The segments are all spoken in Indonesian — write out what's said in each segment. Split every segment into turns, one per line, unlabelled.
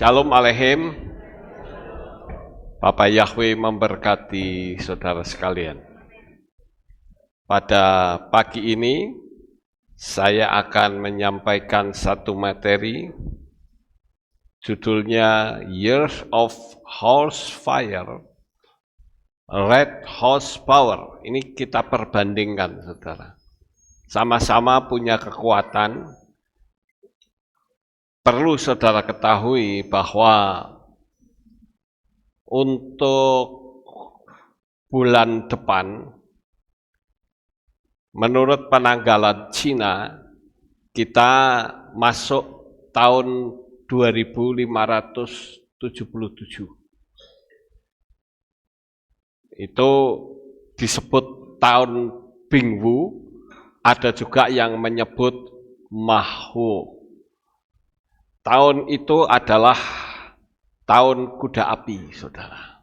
Shalom Aleichem. Bapak Yahweh memberkati saudara sekalian. Pada pagi ini, saya akan menyampaikan satu materi, judulnya Years of Horsefire, Red Horsepower. Ini kita perbandingkan, saudara. Sama-sama punya kekuatan. Perlu saudara ketahui bahwa untuk bulan depan, menurut penanggalan Cina, kita masuk tahun 2577. Itu disebut tahun Bingwu, ada juga yang menyebut Mahu. Tahun itu adalah tahun kuda api, saudara.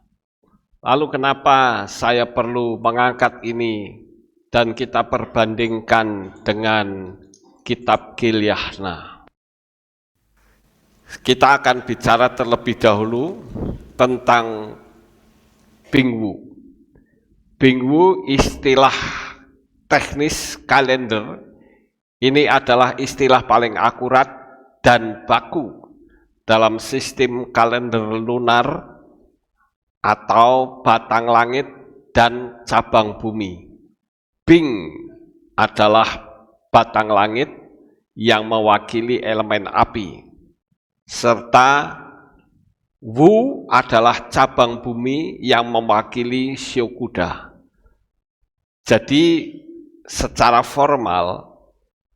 Lalu kenapa saya perlu mengangkat ini dan kita perbandingkan dengan kitab Gilyahna? Kita akan bicara terlebih dahulu tentang Bingwu. Bingwu istilah teknis kalender, ini adalah istilah paling akurat dan baku dalam sistem kalender lunar atau batang langit dan cabang bumi. Bing adalah batang langit yang mewakili elemen api, serta Wu adalah cabang bumi yang mewakili shio kuda. Jadi secara formal,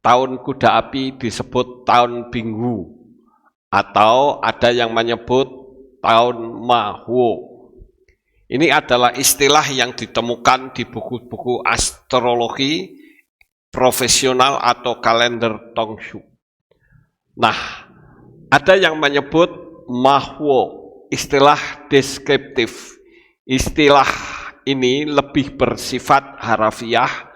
tahun kuda api disebut tahun Bingwu, atau ada yang menyebut tahun Mahu. Ini adalah istilah yang ditemukan di buku-buku astrologi profesional atau kalender Tongshu. Nah, ada yang menyebut Mahu, istilah deskriptif. Istilah ini lebih bersifat harafiah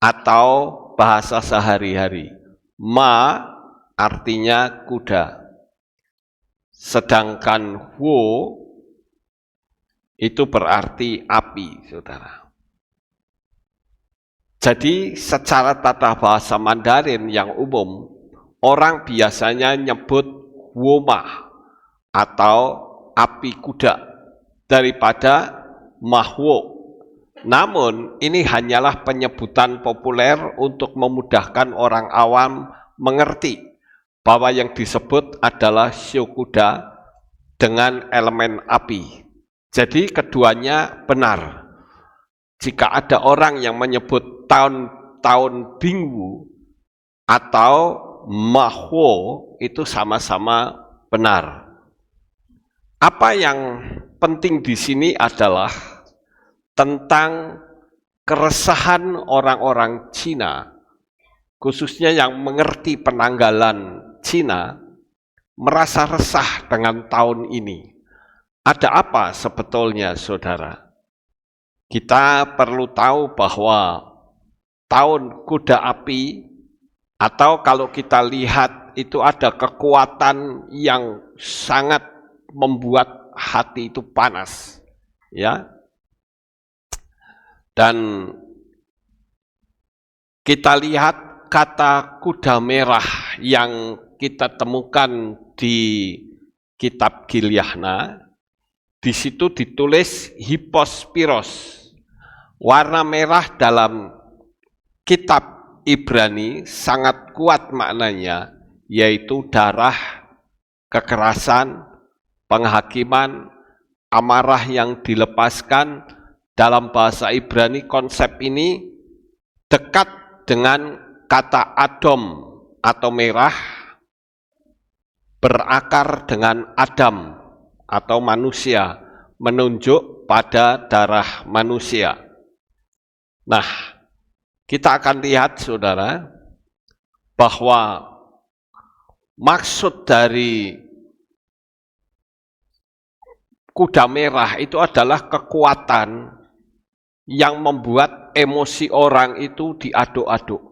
atau bahasa sehari-hari. Ma artinya kuda. Sedangkan Wo itu berarti api, saudara. Jadi secara tata bahasa Mandarin yang umum, orang biasanya nyebut Woma atau api kuda daripada Mahwo. Namun, ini hanyalah penyebutan populer untuk memudahkan orang awam mengerti bahwa yang disebut adalah shio kuda dengan elemen api. Jadi keduanya benar. Jika ada orang yang menyebut tahun Bingwu atau Mahwo, itu sama-sama benar. Apa yang penting di sini adalah tentang keresahan orang-orang Cina, khususnya yang mengerti penanggalan Cina, merasa resah dengan tahun ini. Ada apa sebetulnya, saudara? Kita perlu tahu bahwa tahun kuda api, atau kalau kita lihat itu ada kekuatan yang sangat membuat hati itu panas, ya. Dan kita lihat kata kuda merah yang kita temukan di kitab Gilyahna, di situ ditulis Hippospiros. Warna merah dalam kitab Ibrani sangat kuat maknanya, yaitu darah, kekerasan, penghakiman, amarah yang dilepaskan. Dalam bahasa Ibrani, konsep ini dekat dengan kata Adom atau merah, berakar dengan Adam atau manusia, menunjuk pada darah manusia. Nah, kita akan lihat, saudara, bahwa maksud dari kuda merah itu adalah kekuatan yang membuat emosi orang itu diaduk-aduk.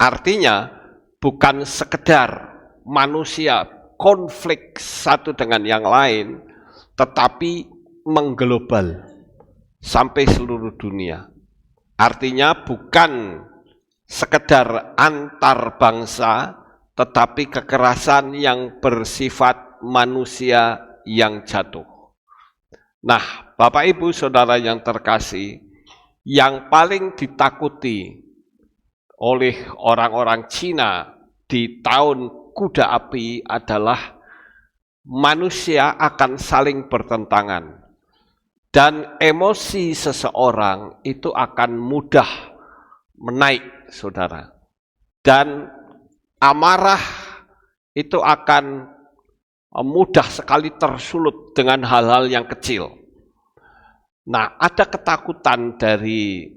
Artinya bukan sekedar manusia konflik satu dengan yang lain, tetapi mengglobal sampai seluruh dunia. Artinya bukan sekedar antar bangsa, tetapi kekerasan yang bersifat manusia yang jatuh. Nah, Bapak Ibu Saudara yang terkasih, yang paling ditakuti oleh orang-orang Cina di tahun kuda api adalah manusia akan saling bertentangan. Dan emosi seseorang itu akan mudah menaik, saudara. Dan amarah itu akan mudah sekali tersulut dengan hal-hal yang kecil. Nah, ada ketakutan dari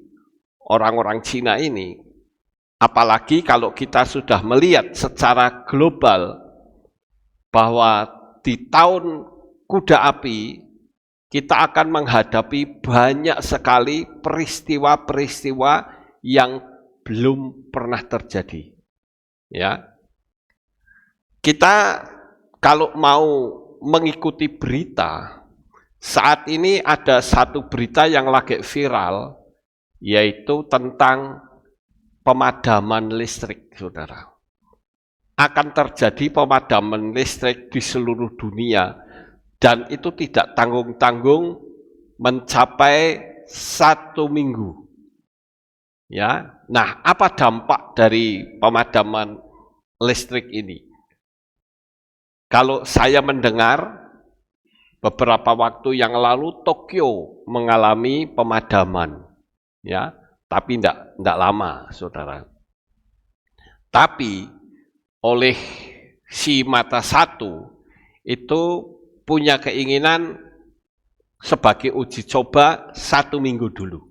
orang-orang Cina ini, apalagi kalau kita sudah melihat secara global bahwa di tahun kuda api kita akan menghadapi banyak sekali peristiwa-peristiwa yang belum pernah terjadi. Ya, kita kalau mau mengikuti berita, saat ini ada satu berita yang lagi viral, yaitu tentang pemadaman listrik, saudara. Akan terjadi pemadaman listrik di seluruh dunia, dan itu tidak tanggung-tanggung mencapai 1 minggu. Ya, nah apa dampak dari pemadaman listrik ini? Kalau saya mendengar beberapa waktu yang lalu Tokyo mengalami pemadaman, ya, tapi tidak lama, saudara. Tapi oleh si mata satu itu punya keinginan sebagai uji coba 1 minggu dulu.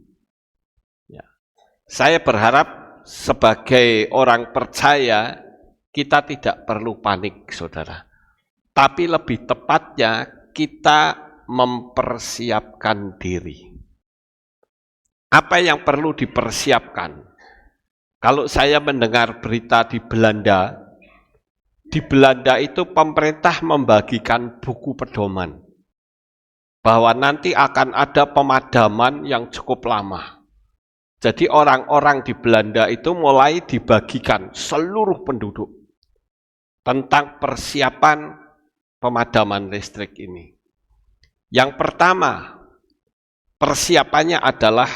Ya. Saya berharap sebagai orang percaya kita tidak perlu panik, saudara. Tapi lebih tepatnya kita mempersiapkan diri. Apa yang perlu dipersiapkan? Kalau saya mendengar berita di Belanda itu pemerintah membagikan buku pedoman bahwa nanti akan ada pemadaman yang cukup lama. Jadi orang-orang di Belanda itu mulai dibagikan seluruh penduduk tentang persiapan pemadaman listrik ini. Yang pertama, persiapannya adalah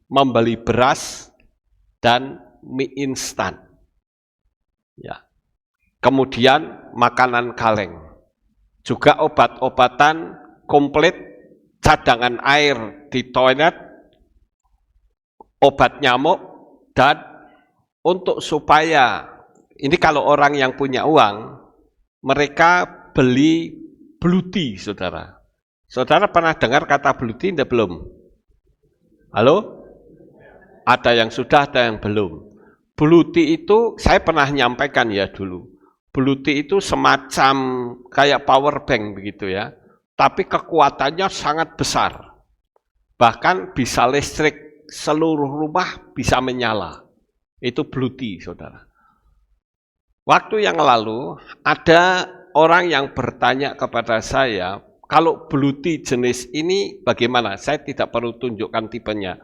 membeli beras dan mie instan. Ya. Kemudian makanan kaleng. Juga obat-obatan komplit, cadangan air di toilet, obat nyamuk, dan untuk supaya, ini kalau orang yang punya uang, mereka beli blue tea, saudara. Saudara pernah dengar kata blue tea, enggak belum? Halo? Ada yang sudah, ada yang belum. Blue tea itu saya pernah nyampaikan ya dulu. Blue tea itu semacam kayak power bank begitu ya. Tapi kekuatannya sangat besar. Bahkan bisa listrik seluruh rumah bisa menyala. Itu blue tea, saudara. Waktu yang lalu ada orang yang bertanya kepada saya, kalau blue tea jenis ini bagaimana? Saya tidak perlu tunjukkan tipenya.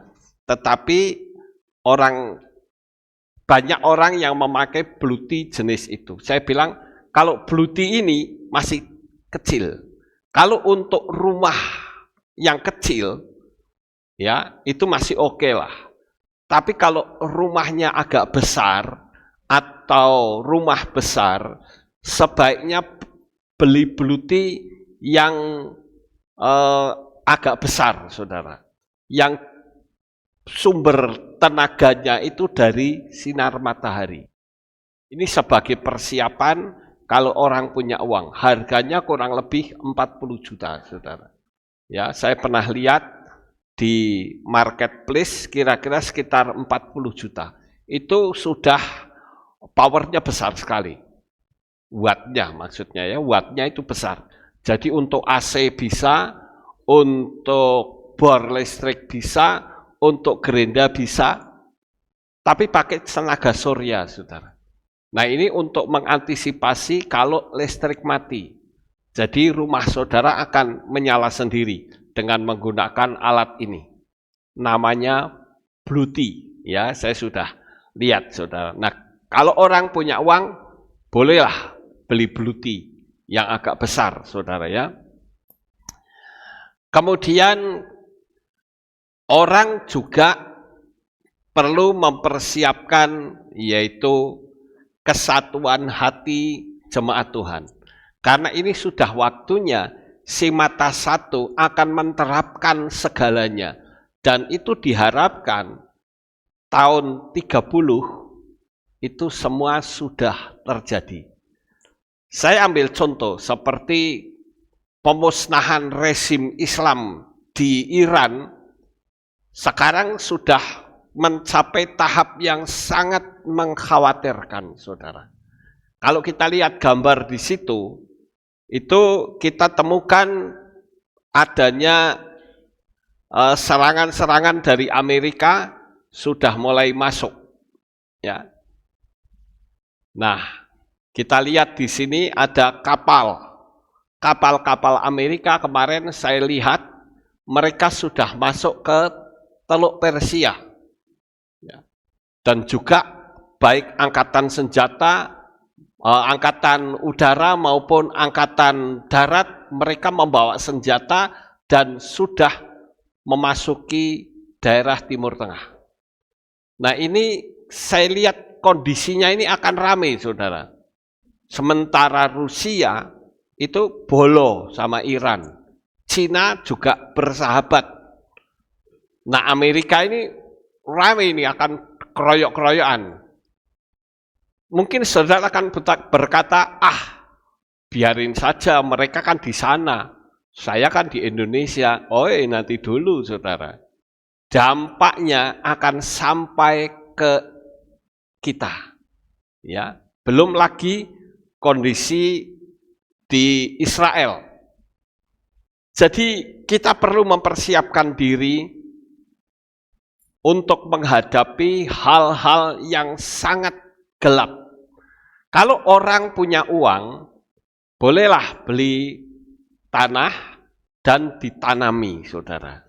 Tetapi banyak orang yang memakai blue tea jenis itu. Saya bilang, kalau blue tea ini masih kecil. Kalau untuk rumah yang kecil, ya itu masih oke lah. Tapi kalau rumahnya agak besar atau rumah besar, sebaiknya beli blue tea yang agak besar, saudara. Yang sumber tenaganya itu dari sinar matahari. Ini sebagai persiapan kalau orang punya uang. Harganya kurang lebih 40 juta, saudara. Ya, saya pernah lihat di marketplace kira-kira sekitar 40 juta. Itu sudah powernya besar sekali. Wattnya maksudnya ya, wattnya itu besar. Jadi untuk AC bisa, untuk bor listrik bisa, untuk gerenda bisa, tapi pakai tenaga surya, saudara. Nah, ini untuk mengantisipasi kalau listrik mati. Jadi rumah saudara akan menyala sendiri dengan menggunakan alat ini. Namanya Bluetooth, ya, saya sudah lihat saudara. Nah, kalau orang punya uang, bolehlah beli Bluetooth yang agak besar, saudara ya. Kemudian orang juga perlu mempersiapkan yaitu kesatuan hati jemaat Tuhan. Karena ini sudah waktunya si mata satu akan menerapkan segalanya. Dan itu diharapkan tahun 30 itu semua sudah terjadi. Saya ambil contoh seperti pemusnahan rezim Islam di Iran sekarang sudah mencapai tahap yang sangat mengkhawatirkan, saudara. Kalau kita lihat gambar di situ, itu kita temukan adanya serangan-serangan dari Amerika sudah mulai masuk. Ya. Nah, kita lihat di sini ada kapal-kapal Amerika kemarin saya lihat mereka sudah masuk ke Teluk Persia. Ya. Dan juga baik angkatan senjata, angkatan udara maupun angkatan darat, mereka membawa senjata dan sudah memasuki daerah Timur Tengah. Nah, ini saya lihat kondisinya ini akan ramai, saudara. Sementara Rusia itu bolo sama Iran. Cina juga bersahabat. Nah, Amerika ini ramai ini akan keroyok-keroyokan. Mungkin saudara akan berkata, biarin saja, mereka kan di sana. Saya kan di Indonesia. Nanti dulu, saudara. Dampaknya akan sampai ke kita. Ya, belum lagi kondisi di Israel. Jadi kita perlu mempersiapkan diri untuk menghadapi hal-hal yang sangat gelap. Kalau orang punya uang, bolehlah beli tanah dan ditanami, saudara.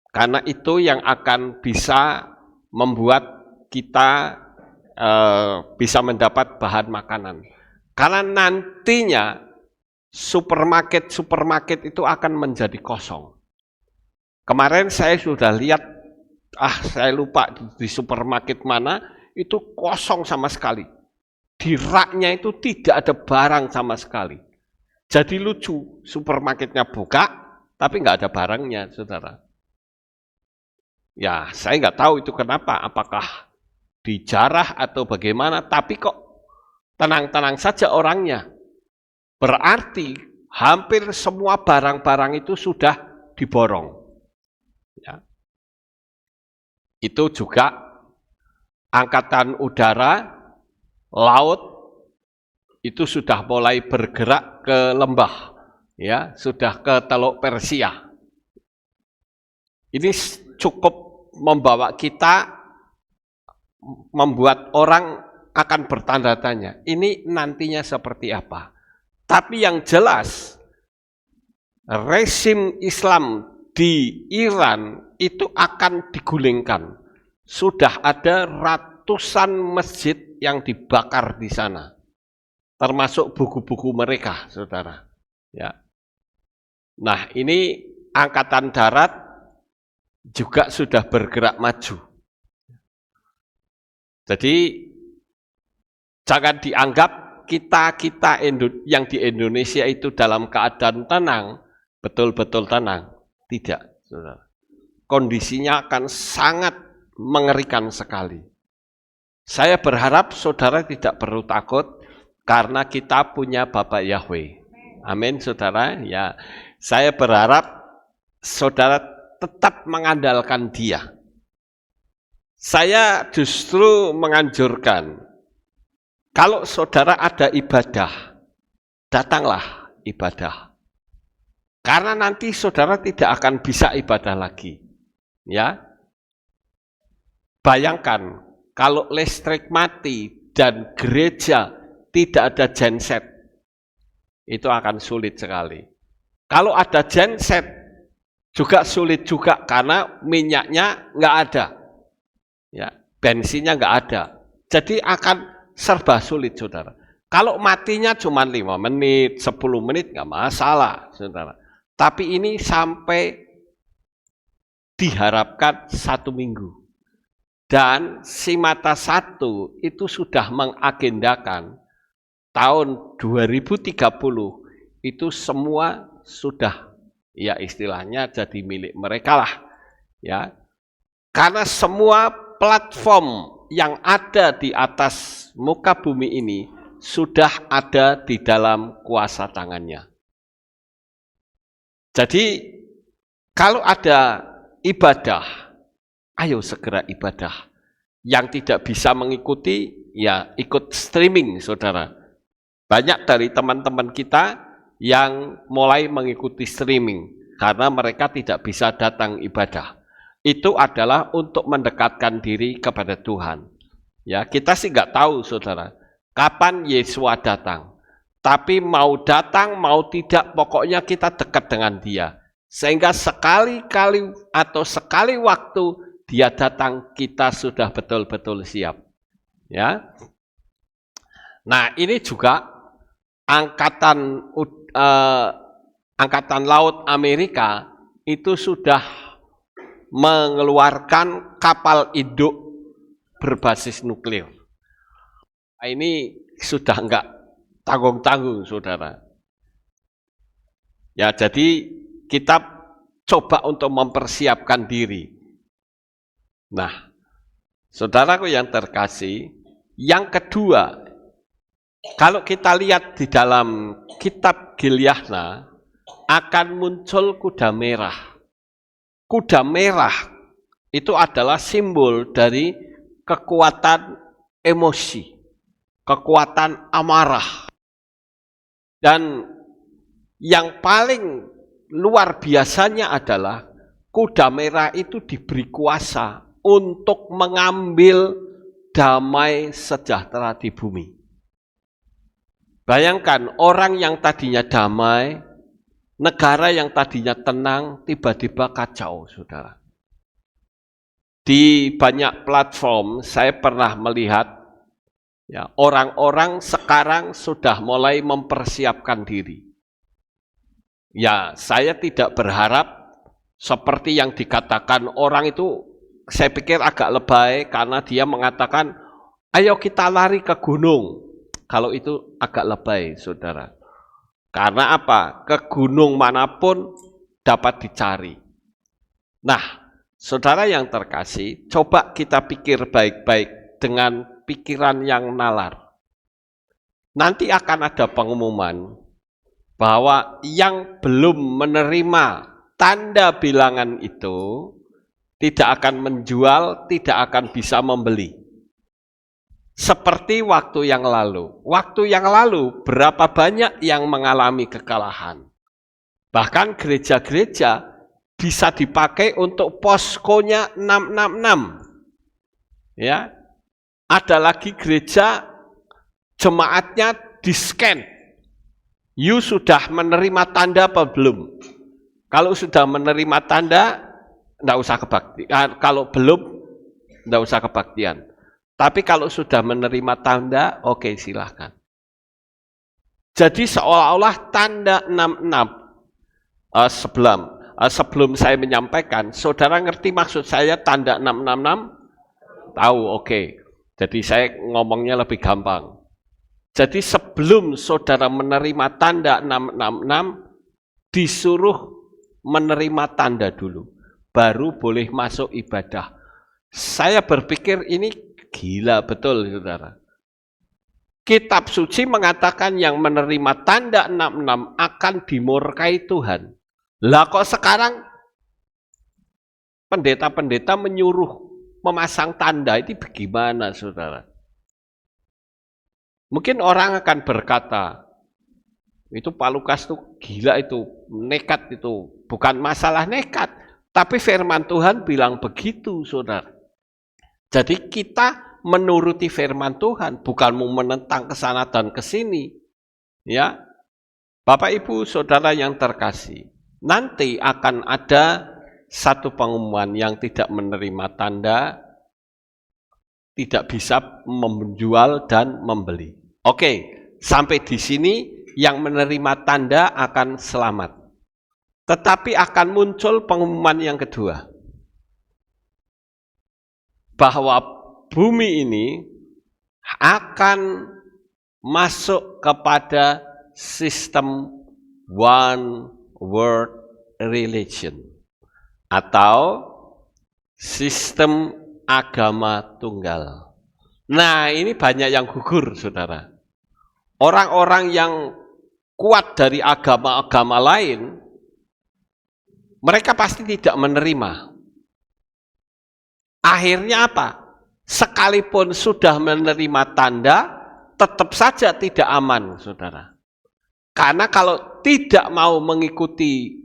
Karena itu yang akan bisa membuat kita bisa mendapat bahan makanan. Karena nantinya supermarket itu akan menjadi kosong. Kemarin saya sudah lihat, saya lupa di supermarket mana, itu kosong sama sekali. Di raknya itu tidak ada barang sama sekali. Jadi lucu, supermarketnya buka, tapi nggak ada barangnya, saudara. Ya, saya nggak tahu itu kenapa, apakah dijarah atau bagaimana, tapi kok tenang-tenang saja orangnya. Berarti hampir semua barang-barang itu sudah diborong. Ya. Itu juga angkatan udara, laut, itu sudah mulai bergerak ke lembah, ya, sudah ke Teluk Persia. Ini cukup membawa kita, membuat orang akan bertanda tanya, ini nantinya seperti apa. Tapi yang jelas, rezim Islam di Iran itu akan digulingkan. Sudah ada ratusan masjid yang dibakar di sana. Termasuk buku-buku mereka, saudara. Ya. Nah, ini angkatan darat juga sudah bergerak maju. Jadi, jangan dianggap kita yang di Indonesia itu dalam keadaan tenang, betul-betul tenang. Tidak, saudara. Kondisinya akan sangat mengerikan sekali. Saya berharap saudara tidak perlu takut karena kita punya Bapak Yahweh. Amin, saudara. Ya, saya berharap saudara tetap mengandalkan Dia. Saya justru menganjurkan, kalau saudara ada ibadah, datanglah ibadah. Karena nanti saudara tidak akan bisa ibadah lagi. Ya. Bayangkan, kalau listrik mati, dan gereja tidak ada genset, itu akan sulit sekali. Kalau ada genset, juga sulit juga karena minyaknya nggak ada, ya, bensinnya nggak ada. Jadi akan serba sulit, saudara. Kalau matinya cuma 5 menit, 10 menit nggak masalah, saudara. Tapi ini sampai diharapkan 1 minggu. Dan si Mata 1 itu sudah mengagendakan tahun 2030 itu semua sudah, ya istilahnya jadi milik mereka lah, ya. Karena semua platform yang ada di atas muka bumi ini sudah ada di dalam kuasa tangannya. Jadi kalau ada ibadah, ayo segera ibadah. Yang tidak bisa mengikuti, ya ikut streaming, saudara. Banyak dari teman-teman kita yang mulai mengikuti streaming karena mereka tidak bisa datang ibadah. Itu adalah untuk mendekatkan diri kepada Tuhan. Ya, kita sih nggak tahu, saudara, kapan Yesua datang. Tapi mau datang, mau tidak, pokoknya kita dekat dengan Dia. Sehingga sekali-kali atau sekali waktu Dia datang, kita sudah betul-betul siap. Ya. Nah, ini juga angkatan laut Amerika itu sudah mengeluarkan kapal induk berbasis nuklir. Nah, ini sudah enggak tanggung-tanggung, saudara. Ya, jadi kita coba untuk mempersiapkan diri. Nah, saudaraku yang terkasih, yang kedua, kalau kita lihat di dalam kitab Gilyahna, akan muncul kuda merah. Kuda merah itu adalah simbol dari kekuatan emosi, kekuatan amarah. Dan yang paling luar biasanya adalah kuda merah itu diberi kuasa untuk mengambil damai sejahtera di bumi. Bayangkan orang yang tadinya damai, negara yang tadinya tenang, tiba-tiba kacau, saudara. Di banyak platform saya pernah melihat, ya, orang-orang sekarang sudah mulai mempersiapkan diri. Ya, saya tidak berharap seperti yang dikatakan orang itu, saya pikir agak lebay karena dia mengatakan, ayo kita lari ke gunung. Kalau itu agak lebay, saudara. Karena apa? Ke gunung manapun dapat dicari. Nah, saudara yang terkasih, coba kita pikir baik-baik dengan pikiran yang nalar. Nanti akan ada pengumuman bahwa yang belum menerima tanda bilangan itu tidak akan menjual, tidak akan bisa membeli. Seperti waktu yang lalu. Waktu yang lalu berapa banyak yang mengalami kekalahan. Bahkan gereja-gereja bisa dipakai untuk poskonya 666. Ya. Ada lagi gereja jemaatnya di-scan. You sudah menerima tanda apa belum? Kalau sudah menerima tanda, enggak usah kebaktian. Kalau belum, enggak usah kebaktian. Tapi kalau sudah menerima tanda, oke, silahkan. Jadi seolah-olah tanda 66 sebelum saya menyampaikan, saudara ngerti maksud saya tanda 666? Tahu, oke. Jadi saya ngomongnya lebih gampang. Jadi sebelum saudara menerima tanda 666, disuruh menerima tanda dulu. Baru boleh masuk ibadah. Saya berpikir ini gila betul, saudara. Kitab suci mengatakan yang menerima tanda 66 akan dimurkai Tuhan. Lah kok sekarang pendeta-pendeta menyuruh memasang tanda, itu bagaimana, saudara? Mungkin orang akan berkata, itu Pak Lukas itu gila, itu nekat, itu bukan masalah nekat, tapi firman Tuhan bilang begitu, saudara. Jadi kita menuruti firman Tuhan, bukan mau menentang ke sana dan ke sini. Ya. Bapak Ibu Saudara yang terkasih, nanti akan ada satu pengumuman yang tidak menerima tanda, tidak bisa menjual dan membeli. Oke, sampai di sini yang menerima tanda akan selamat. Tetapi akan muncul pengumuman yang kedua. Bahwa bumi ini akan masuk kepada sistem one world religion atau sistem agama tunggal. Nah, ini banyak yang gugur, saudara. Orang-orang yang kuat dari agama-agama lain, mereka pasti tidak menerima. Akhirnya apa? Sekalipun sudah menerima tanda, tetap saja tidak aman, saudara. Karena kalau tidak mau mengikuti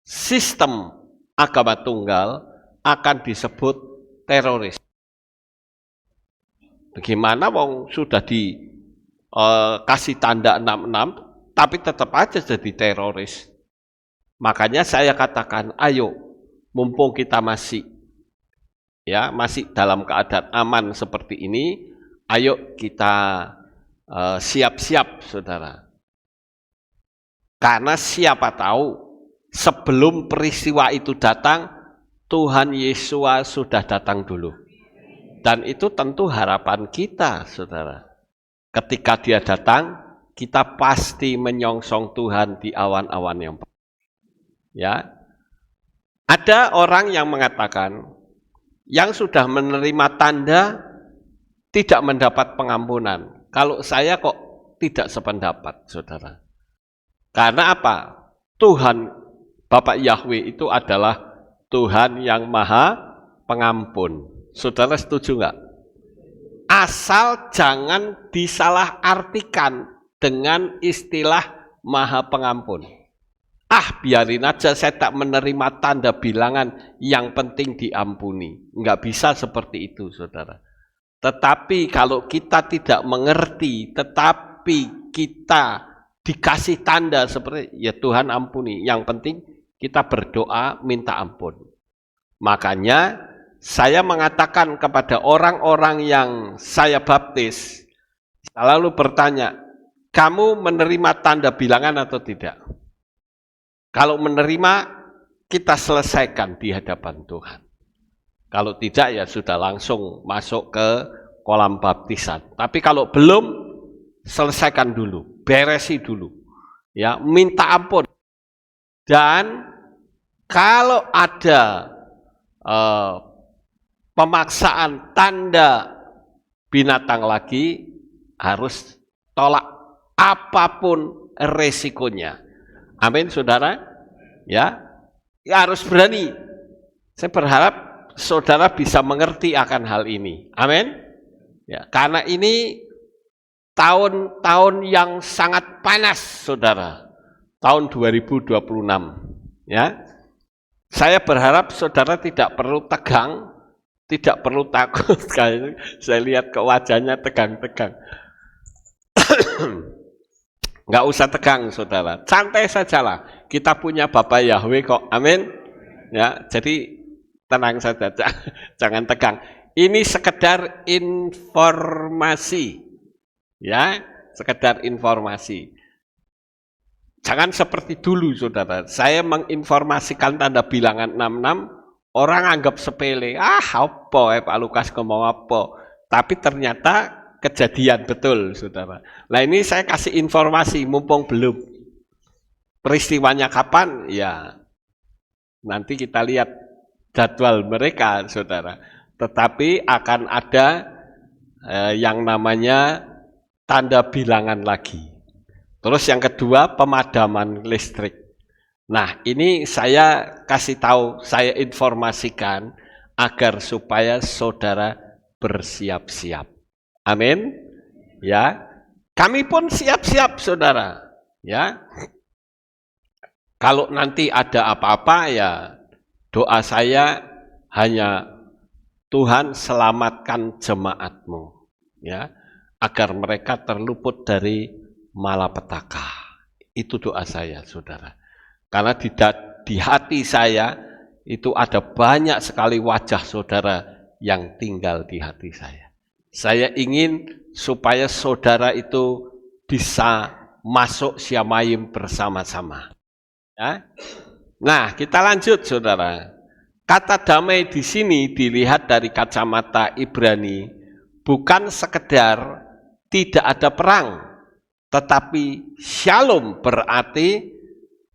sistem agama tunggal, akan disebut teroris. Bagaimana wong sudah dikasih tanda 66, tapi tetap aja jadi teroris. Makanya saya katakan, ayo, mumpung kita masih dalam keadaan aman seperti ini, ayo kita siap-siap, saudara. Karena siapa tahu sebelum peristiwa itu datang, Tuhan Yesus sudah datang dulu. Dan itu tentu harapan kita, saudara. Ketika dia datang, kita pasti menyongsong Tuhan di awan-awan yang ya. Ada orang yang mengatakan, yang sudah menerima tanda tidak mendapat pengampunan. Kalau saya kok tidak sependapat, saudara. Karena apa? Tuhan, Bapak Yahweh itu adalah Tuhan yang maha pengampun. Saudara setuju enggak? Asal jangan disalahartikan dengan istilah maha pengampun. Biarin aja, saya tak menerima tanda bilangan, yang penting diampuni. Enggak bisa seperti itu, saudara. Tetapi kalau kita tidak mengerti, tetapi kita dikasih tanda seperti, ya Tuhan ampuni. Yang penting kita berdoa minta ampun. Makanya saya mengatakan kepada orang-orang yang saya baptis, selalu bertanya, kamu menerima tanda bilangan atau tidak? Kalau menerima, kita selesaikan di hadapan Tuhan. Kalau tidak, ya sudah langsung masuk ke kolam baptisan. Tapi kalau belum, selesaikan dulu, beresi dulu. Ya, minta ampun. Dan kalau ada pemaksaan tanda binatang lagi, harus tolak apapun resikonya. Amin, saudara. Ya harus berani. Saya berharap saudara bisa mengerti akan hal ini. Amin. Ya, karena ini tahun-tahun yang sangat panas, saudara. Tahun 2026. Ya. Saya berharap saudara tidak perlu tegang, tidak perlu takut. Saya lihat ke wajahnya tegang-tegang. Nggak usah tegang, saudara. Santai sajalah. Kita punya Bapak Yahweh kok. Amin. Ya, jadi tenang saja. Jangan tegang. Ini sekedar informasi. Ya, sekedar informasi. Jangan seperti dulu, saudara. Saya menginformasikan tanda bilangan 66, orang anggap sepele. Apa Pak Lukas ngomong apa? Tapi ternyata kejadian betul, saudara. Nah ini saya kasih informasi, mumpung belum. Peristiwanya kapan? Ya, nanti kita lihat jadwal mereka, saudara. Tetapi akan ada yang namanya tanda bilangan lagi. Terus yang kedua, pemadaman listrik. Nah ini saya kasih tahu, saya informasikan agar supaya saudara bersiap-siap. Amin. Ya. Kami pun siap-siap, saudara. Ya. Kalau nanti ada apa-apa, ya doa saya hanya Tuhan selamatkan jemaat-Mu, ya, agar mereka terluput dari malapetaka. Itu doa saya, saudara. Karena di hati saya itu ada banyak sekali wajah saudara yang tinggal di hati saya. Saya ingin supaya saudara itu bisa masuk Syamayim bersama-sama. Ya. Nah, kita lanjut, saudara. Kata damai di sini dilihat dari kacamata Ibrani, bukan sekedar tidak ada perang, tetapi shalom berarti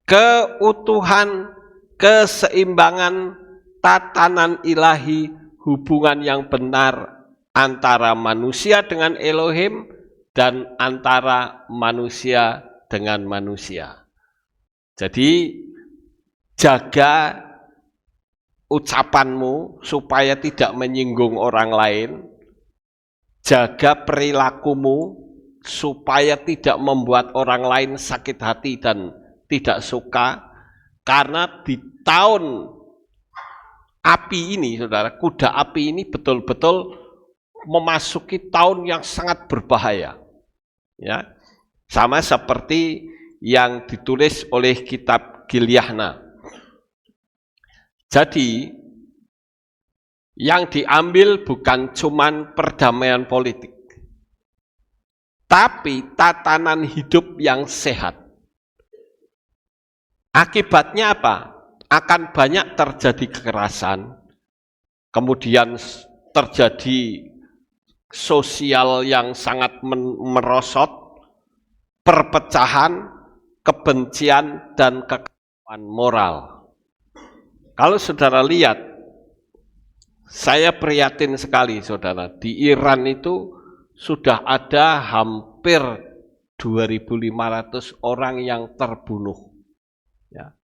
keutuhan, keseimbangan, tatanan ilahi, hubungan yang benar antara manusia dengan Elohim dan antara manusia dengan manusia. Jadi jaga ucapanmu supaya tidak menyinggung orang lain, jaga perilakumu supaya tidak membuat orang lain sakit hati dan tidak suka, karena di tahun api ini, saudara, kuda api ini betul-betul memasuki tahun yang sangat berbahaya. Ya, sama seperti yang ditulis oleh kitab Gilyahna. Jadi, yang diambil bukan cuman perdamaian politik, tapi tatanan hidup yang sehat. Akibatnya apa? Akan banyak terjadi kekerasan, kemudian terjadi sosial yang sangat merosot, perpecahan, kebencian, dan kekacauan moral. Kalau saudara lihat, saya prihatin sekali, saudara. Di Iran itu sudah ada hampir 2.500 orang yang terbunuh. Ya.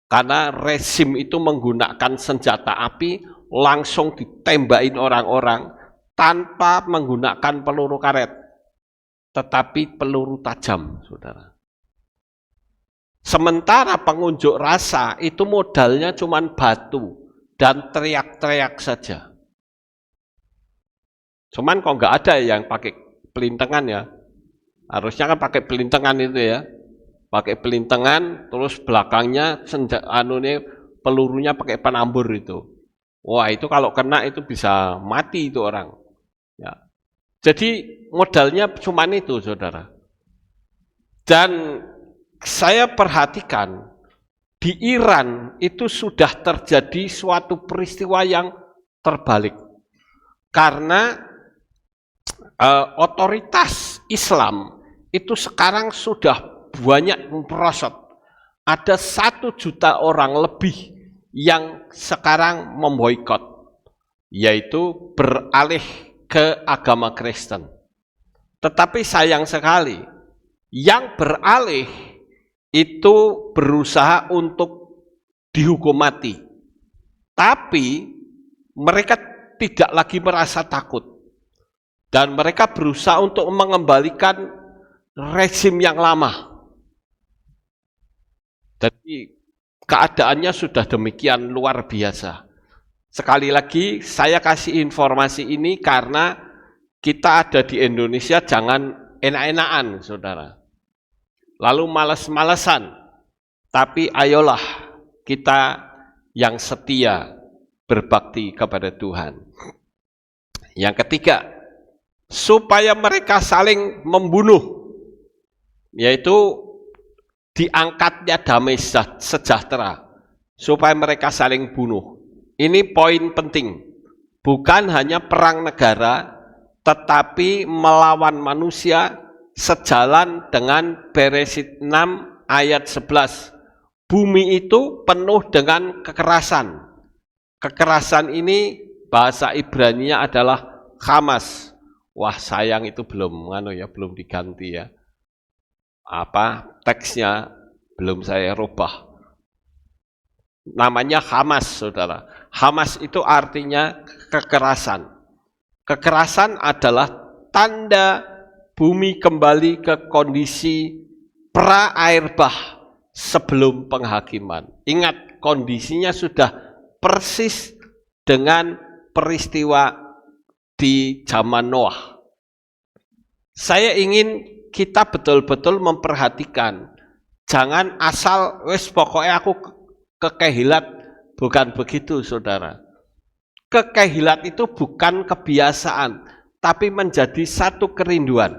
Karena rezim itu menggunakan senjata api, langsung ditembakin orang-orang tanpa menggunakan peluru karet, tetapi peluru tajam, saudara. Sementara pengunjuk rasa itu modalnya cuma batu dan teriak-teriak saja. Cuman kok nggak ada yang pakai pelintengan ya. Harusnya kan pakai pelintengan itu ya. Pakai pelintengan, terus belakangnya pelurunya pakai penambur itu. Wah, itu kalau kena itu bisa mati itu orang. Ya. Jadi modalnya cuma itu, saudara. Dan saya perhatikan di Iran itu sudah terjadi suatu peristiwa yang terbalik. Karena otoritas Islam itu sekarang sudah banyak merosot. Ada 1 juta orang lebih yang sekarang memboikot, yaitu beralih ke agama Kristen. Tetapi sayang sekali, yang beralih itu berusaha untuk dihukum mati. Tapi mereka tidak lagi merasa takut. Dan mereka berusaha untuk mengembalikan rezim yang lama. Jadi keadaannya sudah demikian luar biasa. Sekali lagi saya kasih informasi ini karena kita ada di Indonesia, jangan enak-enakan, saudara. Lalu malas-malasan. Tapi ayolah kita yang setia berbakti kepada Tuhan. Yang ketiga, supaya mereka saling membunuh, yaitu diangkatnya damai sejahtera, supaya mereka saling bunuh. Ini poin penting, bukan hanya perang negara, tetapi melawan manusia sejalan dengan Beresit 6 ayat 11. Bumi itu penuh dengan kekerasan. Kekerasan ini bahasa Ibrani-nya adalah Hamas. Wah, sayang itu belum diganti ya. Teksnya belum saya rubah. Namanya Hamas, saudara. Hamas itu artinya kekerasan. Kekerasan adalah tanda bumi kembali ke kondisi pra air bah sebelum penghakiman. Ingat, kondisinya sudah persis dengan peristiwa di zaman Noah. Saya ingin kita betul-betul memperhatikan, jangan asal wes pokoknya aku kekehilat, bukan begitu saudara. Kekehilat itu bukan kebiasaan, tapi menjadi satu kerinduan.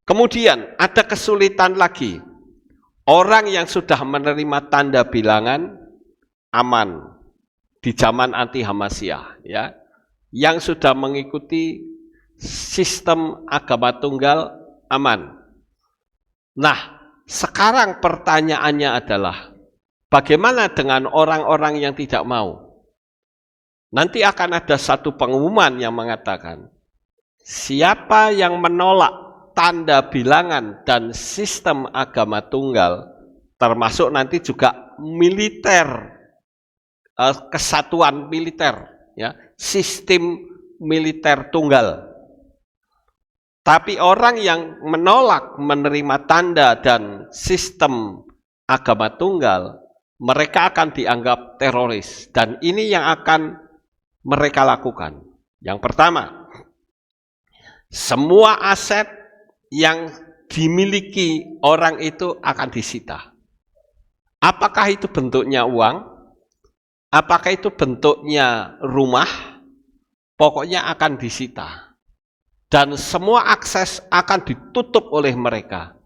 Kemudian ada kesulitan lagi. Orang yang sudah menerima tanda bilangan aman di zaman anti Hamasyah, ya, yang sudah mengikuti sistem agama tunggal aman. Nah, sekarang pertanyaannya adalah bagaimana dengan orang-orang yang tidak mau? Nanti akan ada satu pengumuman yang mengatakan siapa yang menolak tanda bilangan dan sistem agama tunggal, termasuk nanti juga militer, kesatuan militer, ya, sistem militer tunggal. Tapi orang yang menolak menerima tanda dan sistem agama tunggal, mereka akan dianggap teroris. Dan ini yang akan mereka lakukan. Yang pertama, semua aset yang dimiliki orang itu akan disita. Apakah itu bentuknya uang? Apakah itu bentuknya rumah? Pokoknya akan disita. Dan semua akses akan ditutup oleh mereka.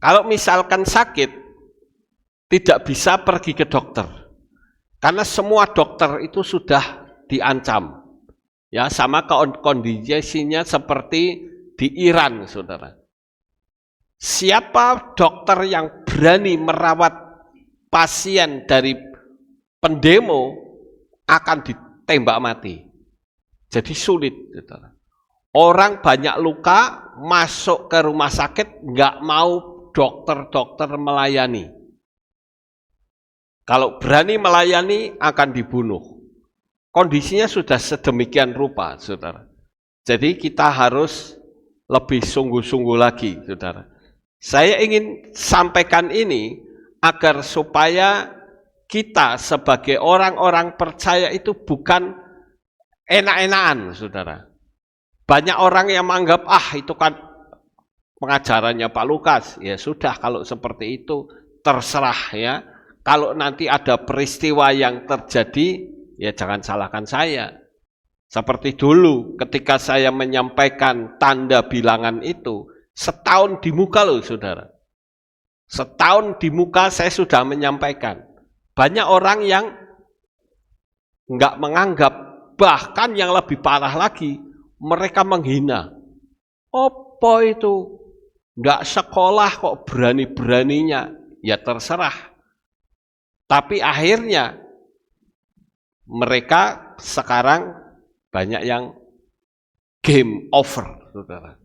Kalau misalkan sakit, tidak bisa pergi ke dokter. Karena semua dokter itu sudah diancam. Ya, sama kondisinya seperti di Iran, saudara. Siapa dokter yang berani merawat pasien dari pendemo akan ditembak mati. Jadi sulit, saudara. Orang banyak luka, masuk ke rumah sakit, nggak mau dokter-dokter melayani. Kalau berani melayani, akan dibunuh. Kondisinya sudah sedemikian rupa, saudara. Jadi kita harus lebih sungguh-sungguh lagi, saudara. Saya ingin sampaikan ini agar supaya kita sebagai orang-orang percaya itu bukan enak-enakan, saudara. Banyak orang yang menganggap, itu kan pengajarannya Pak Lukas. Ya sudah, kalau seperti itu terserah ya. Kalau nanti ada peristiwa yang terjadi, ya jangan salahkan saya. Seperti dulu ketika saya menyampaikan tanda bilangan itu, setahun di muka loh saudara. Setahun di muka saya sudah menyampaikan. Banyak orang yang nggak menganggap, bahkan yang lebih parah lagi, mereka menghina. Apa itu? Nggak sekolah kok berani-beraninya? Ya terserah. Tapi akhirnya mereka sekarang banyak yang game over, saudara.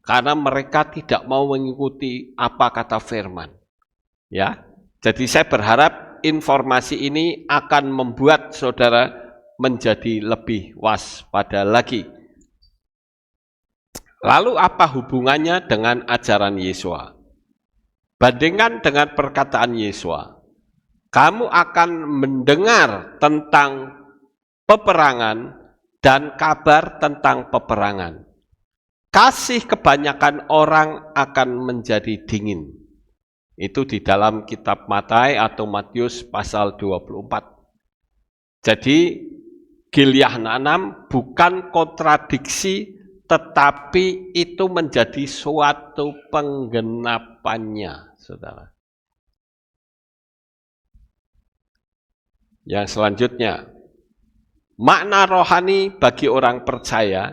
Karena mereka tidak mau mengikuti apa kata firman. Ya, jadi saya berharap informasi ini akan membuat saudara menjadi lebih waspada lagi. Lalu apa hubungannya dengan ajaran Yesua? Bandingkan dengan perkataan Yesua. Kamu akan mendengar tentang peperangan dan kabar tentang peperangan. Kasih kebanyakan orang akan menjadi dingin. Itu di dalam kitab Matius atau Matius pasal 24. Jadi Gilyah nanam bukan kontradiksi, tetapi itu menjadi suatu penggenapannya, saudara. Yang selanjutnya, makna rohani bagi orang percaya,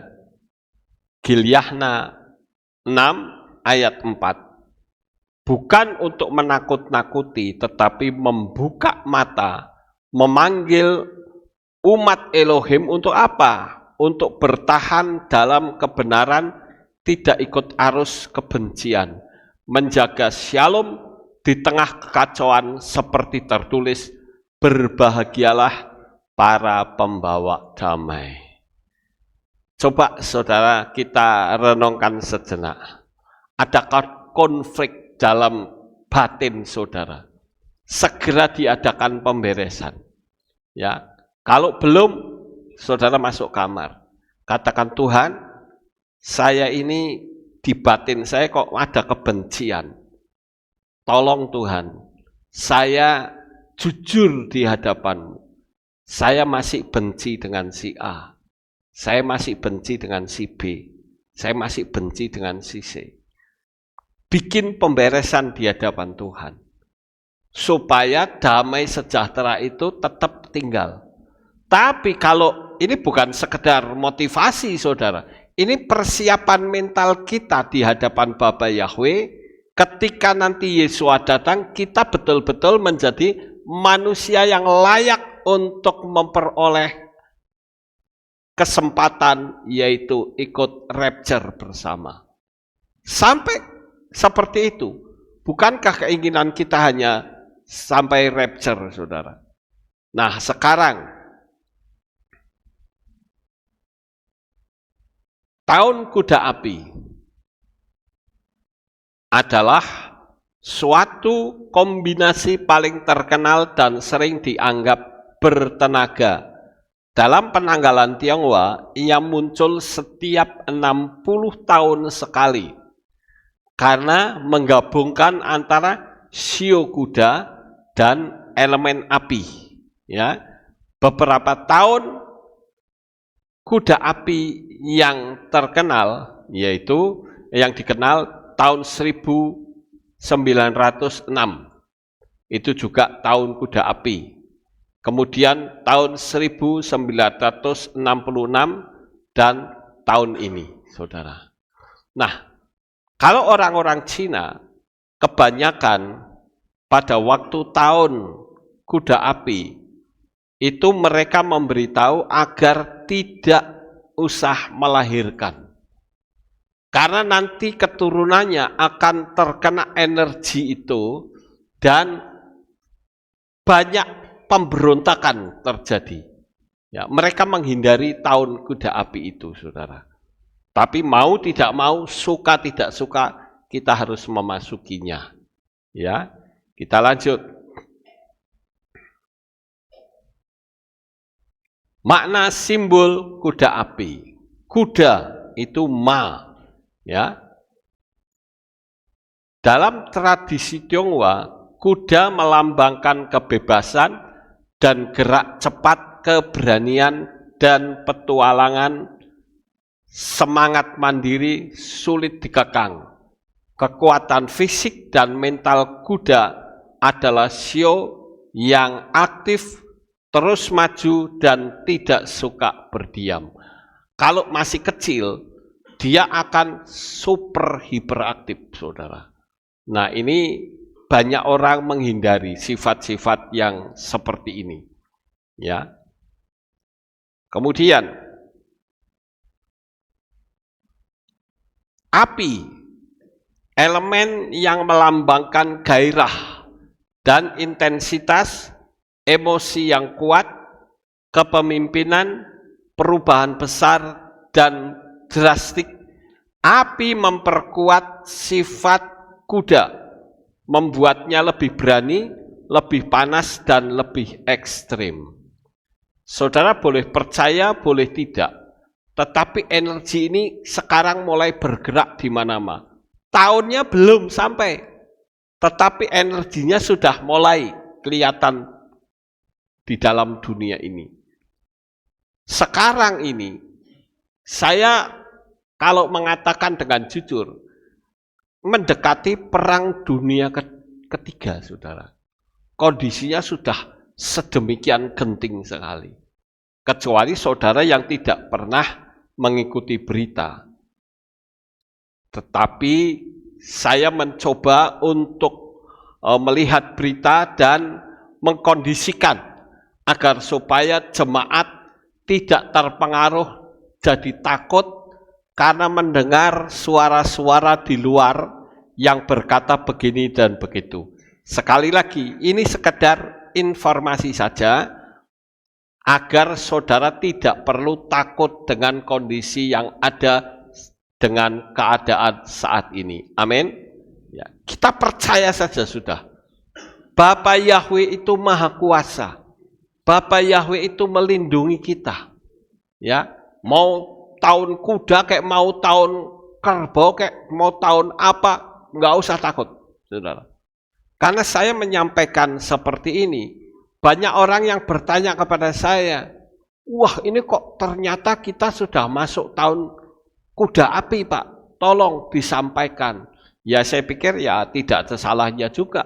Gilyahna 6 ayat 4. Bukan untuk menakut-nakuti, tetapi membuka mata, memanggil umat Elohim untuk apa? Untuk bertahan dalam kebenaran, tidak ikut arus kebencian, menjaga shalom di tengah kekacauan seperti tertulis, berbahagialah para pembawa damai. Coba saudara kita renungkan sejenak. Adakah konflik dalam batin saudara? Segera diadakan pemberesan. Ya, Kalau belum, saudara masuk kamar. Katakan, Tuhan, saya ini di batin saya kok ada kebencian. Tolong Tuhan, saya jujur di hadapan-Mu. Saya masih benci dengan si A. Saya masih benci dengan si B. Saya masih benci dengan si C. Bikin pemberesan di hadapan Tuhan. Supaya damai sejahtera itu tetap tinggal. Tapi kalau ini bukan sekedar motivasi saudara. Ini persiapan mental kita di hadapan Bapa Yahweh. Ketika nanti Yesus datang, kita betul-betul menjadi manusia yang layak untuk memperoleh kesempatan, yaitu ikut rapture bersama. Sampai seperti itu. Bukankah keinginan kita hanya sampai rapture, saudara? Nah, sekarang, tahun kuda api adalah suatu kombinasi paling terkenal dan sering dianggap bertenaga. Dalam penanggalan Tionghoa, ia muncul setiap 60 tahun sekali karena menggabungkan antara shio kuda dan elemen api. Ya, beberapa tahun kuda api yang terkenal, yaitu yang dikenal tahun 1906, itu juga tahun kuda api. Kemudian tahun 1966 dan tahun ini, saudara. Nah, kalau orang-orang Cina, kebanyakan pada waktu tahun kuda api, itu mereka memberitahu agar tidak usah melahirkan. Karena nanti keturunannya akan terkena energi itu dan banyak pemberontakan terjadi. Ya, mereka menghindari tahun kuda api itu, saudara. Tapi mau tidak mau, suka tidak suka, kita harus memasukinya. Ya, kita lanjut. Makna simbol kuda api. Kuda itu ma. Ya. Dalam tradisi Tionghoa, kuda melambangkan kebebasan dan gerak cepat, keberanian dan petualangan, semangat mandiri, sulit dikekang. Kekuatan fisik dan mental kuda adalah shio yang aktif, terus maju dan tidak suka berdiam. Kalau masih kecil, dia akan super hiperaktif, saudara. Nah, ini banyak orang menghindari sifat-sifat yang seperti ini. Ya. Kemudian, api, elemen yang melambangkan gairah dan intensitas, emosi yang kuat, kepemimpinan, perubahan besar dan drastik. Api memperkuat sifat kuda, membuatnya lebih berani, lebih panas, dan lebih ekstrim. Saudara boleh percaya, boleh tidak, tetapi energi ini sekarang mulai bergerak di mana-mana. Tahunnya belum sampai, tetapi energinya sudah mulai kelihatan di dalam dunia ini. Sekarang ini, saya kalau mengatakan dengan jujur, mendekati perang dunia ketiga, saudara. Kondisinya sudah sedemikian genting sekali. Kecuali saudara yang tidak pernah mengikuti berita. Tetapi saya mencoba untuk melihat berita dan mengkondisikan agar supaya jemaat tidak terpengaruh jadi takut karena mendengar suara-suara di luar yang berkata begini dan begitu. Sekali lagi, ini sekedar informasi saja agar saudara tidak perlu takut dengan kondisi yang ada dengan keadaan saat ini. Amin. Ya, kita percaya saja sudah. Bapa Yahweh itu maha kuasa. Bapa Yahweh itu melindungi kita. Ya, mau tahun kuda kayak mau tahun kerbau kayak mau tahun apa, nggak usah takut, saudara. Karena saya menyampaikan seperti ini, banyak orang yang bertanya kepada saya, wah ini kok ternyata kita sudah masuk tahun kuda api Pak, tolong disampaikan. Ya saya pikir ya tidak ada salahnya juga.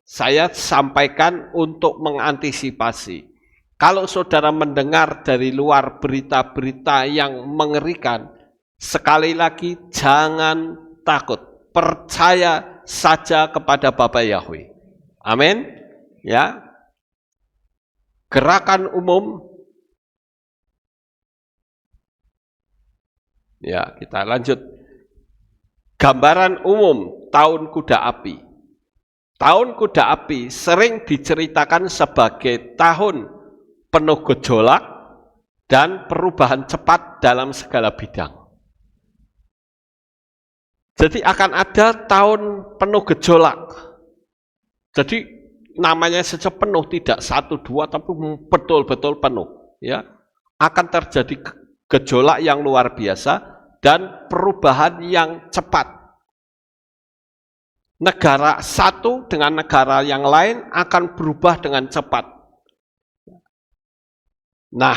Saya sampaikan untuk mengantisipasi. Kalau saudara mendengar dari luar berita-berita yang mengerikan, sekali lagi jangan takut. Percaya saja kepada Bapa Yahweh. Amin. Ya. Gerakan umum. Ya, kita lanjut. Gambaran umum tahun kuda api. Tahun kuda api sering diceritakan sebagai tahun penuh gejolak dan perubahan cepat dalam segala bidang. Jadi akan ada tahun penuh gejolak. Jadi namanya saja penuh, tidak 1, 2, tapi betul-betul penuh. Ya, akan terjadi gejolak yang luar biasa dan perubahan yang cepat. Negara satu dengan negara yang lain akan berubah dengan cepat. Nah,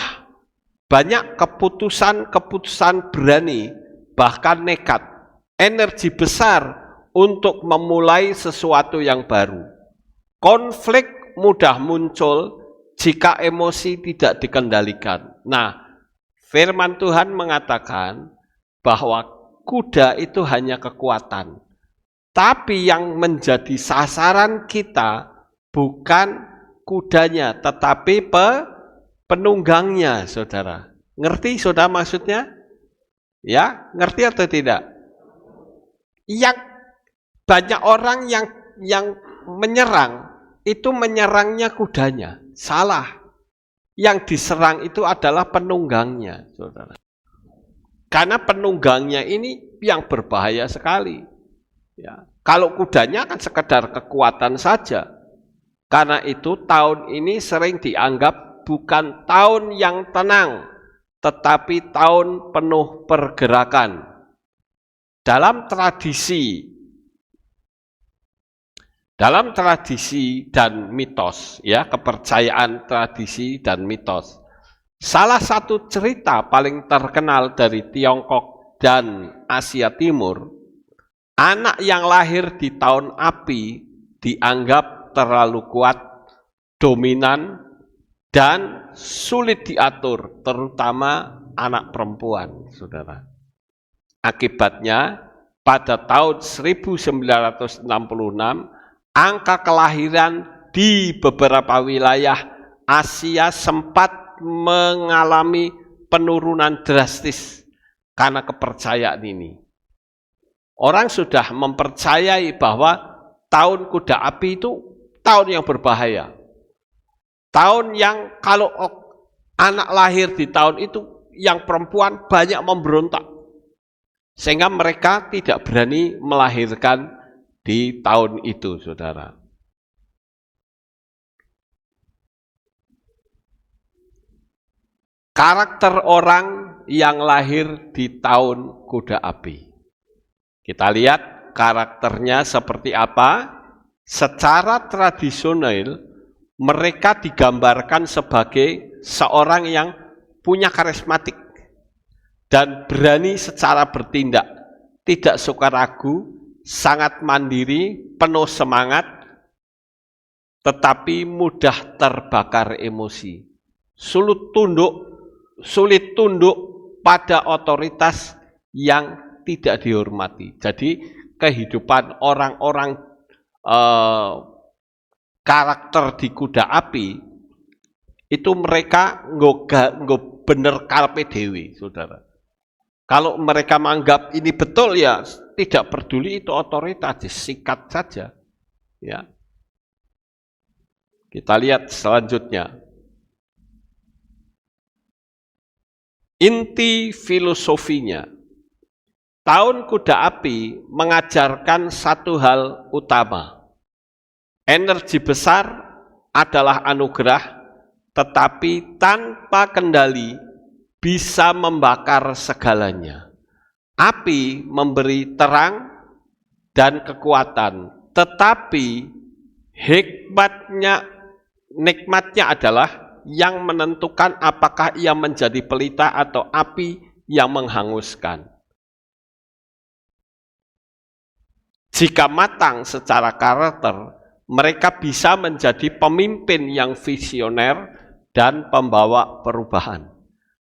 banyak keputusan-keputusan berani, bahkan nekat, energi besar untuk memulai sesuatu yang baru. Konflik mudah muncul jika emosi tidak dikendalikan. Nah, firman Tuhan mengatakan bahwa kuda itu hanya kekuatan. Tapi yang menjadi sasaran kita bukan kudanya, tetapi penunggangnya, saudara. Ngerti saudara maksudnya? Ya, ngerti atau tidak? Yang banyak orang yang menyerang, itu menyerangnya kudanya. Salah. Yang diserang itu adalah penunggangnya, saudara. Karena penunggangnya ini yang berbahaya sekali. Ya. Kalau kudanya kan sekedar kekuatan saja. Karena itu tahun ini sering dianggap bukan tahun yang tenang, tetapi tahun penuh pergerakan. Dalam tradisi dan mitos, ya, kepercayaan tradisi dan mitos. Salah satu cerita paling terkenal dari Tiongkok dan Asia Timur, anak yang lahir di tahun api dianggap terlalu kuat, dominan, dan sulit diatur, terutama anak perempuan, saudara. Akibatnya, pada tahun 1966, angka kelahiran di beberapa wilayah Asia sempat mengalami penurunan drastis karena kepercayaan ini. Orang sudah mempercayai bahwa tahun kuda api itu tahun yang berbahaya. Tahun yang kalau anak lahir di tahun itu, yang perempuan banyak memberontak. Sehingga mereka tidak berani melahirkan di tahun itu, saudara. Karakter orang yang lahir di tahun kuda api. Kita lihat karakternya seperti apa. Secara tradisional, mereka digambarkan sebagai seorang yang punya karismatik dan berani secara bertindak, tidak suka ragu, sangat mandiri, penuh semangat, tetapi mudah terbakar emosi. Sulit tunduk pada otoritas yang tidak dihormati. Jadi kehidupan orang-orang karakter di kuda api itu mereka nggak bener karpe dewi, saudara. Kalau mereka menganggap ini betul, ya tidak peduli itu otoritas, disikat saja. Ya. Kita lihat selanjutnya. Inti filosofinya. Tahun kuda api mengajarkan satu hal utama. Energi besar adalah anugerah tetapi tanpa kendali bisa membakar segalanya. Api memberi terang dan kekuatan, tetapi nikmatnya adalah yang menentukan apakah ia menjadi pelita atau api yang menghanguskan. Jika matang secara karakter, mereka bisa menjadi pemimpin yang visioner dan pembawa perubahan.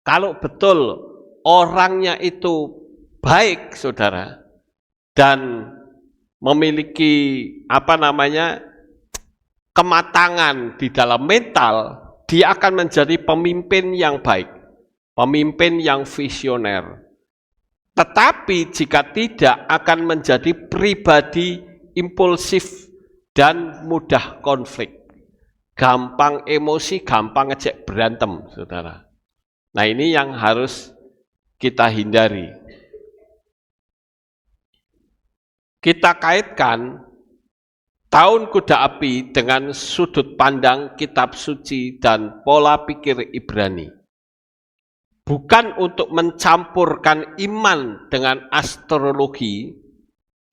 Kalau betul orangnya itu baik, saudara, dan memiliki kematangan di dalam mental, dia akan menjadi pemimpin yang baik, pemimpin yang visioner. Tetapi jika tidak, akan menjadi pribadi impulsif dan mudah konflik. Gampang emosi, gampang ngejek berantem, saudara. Nah, ini yang harus kita hindari. Kita kaitkan tahun kuda api dengan sudut pandang kitab suci dan pola pikir Ibrani. Bukan untuk mencampurkan iman dengan astrologi,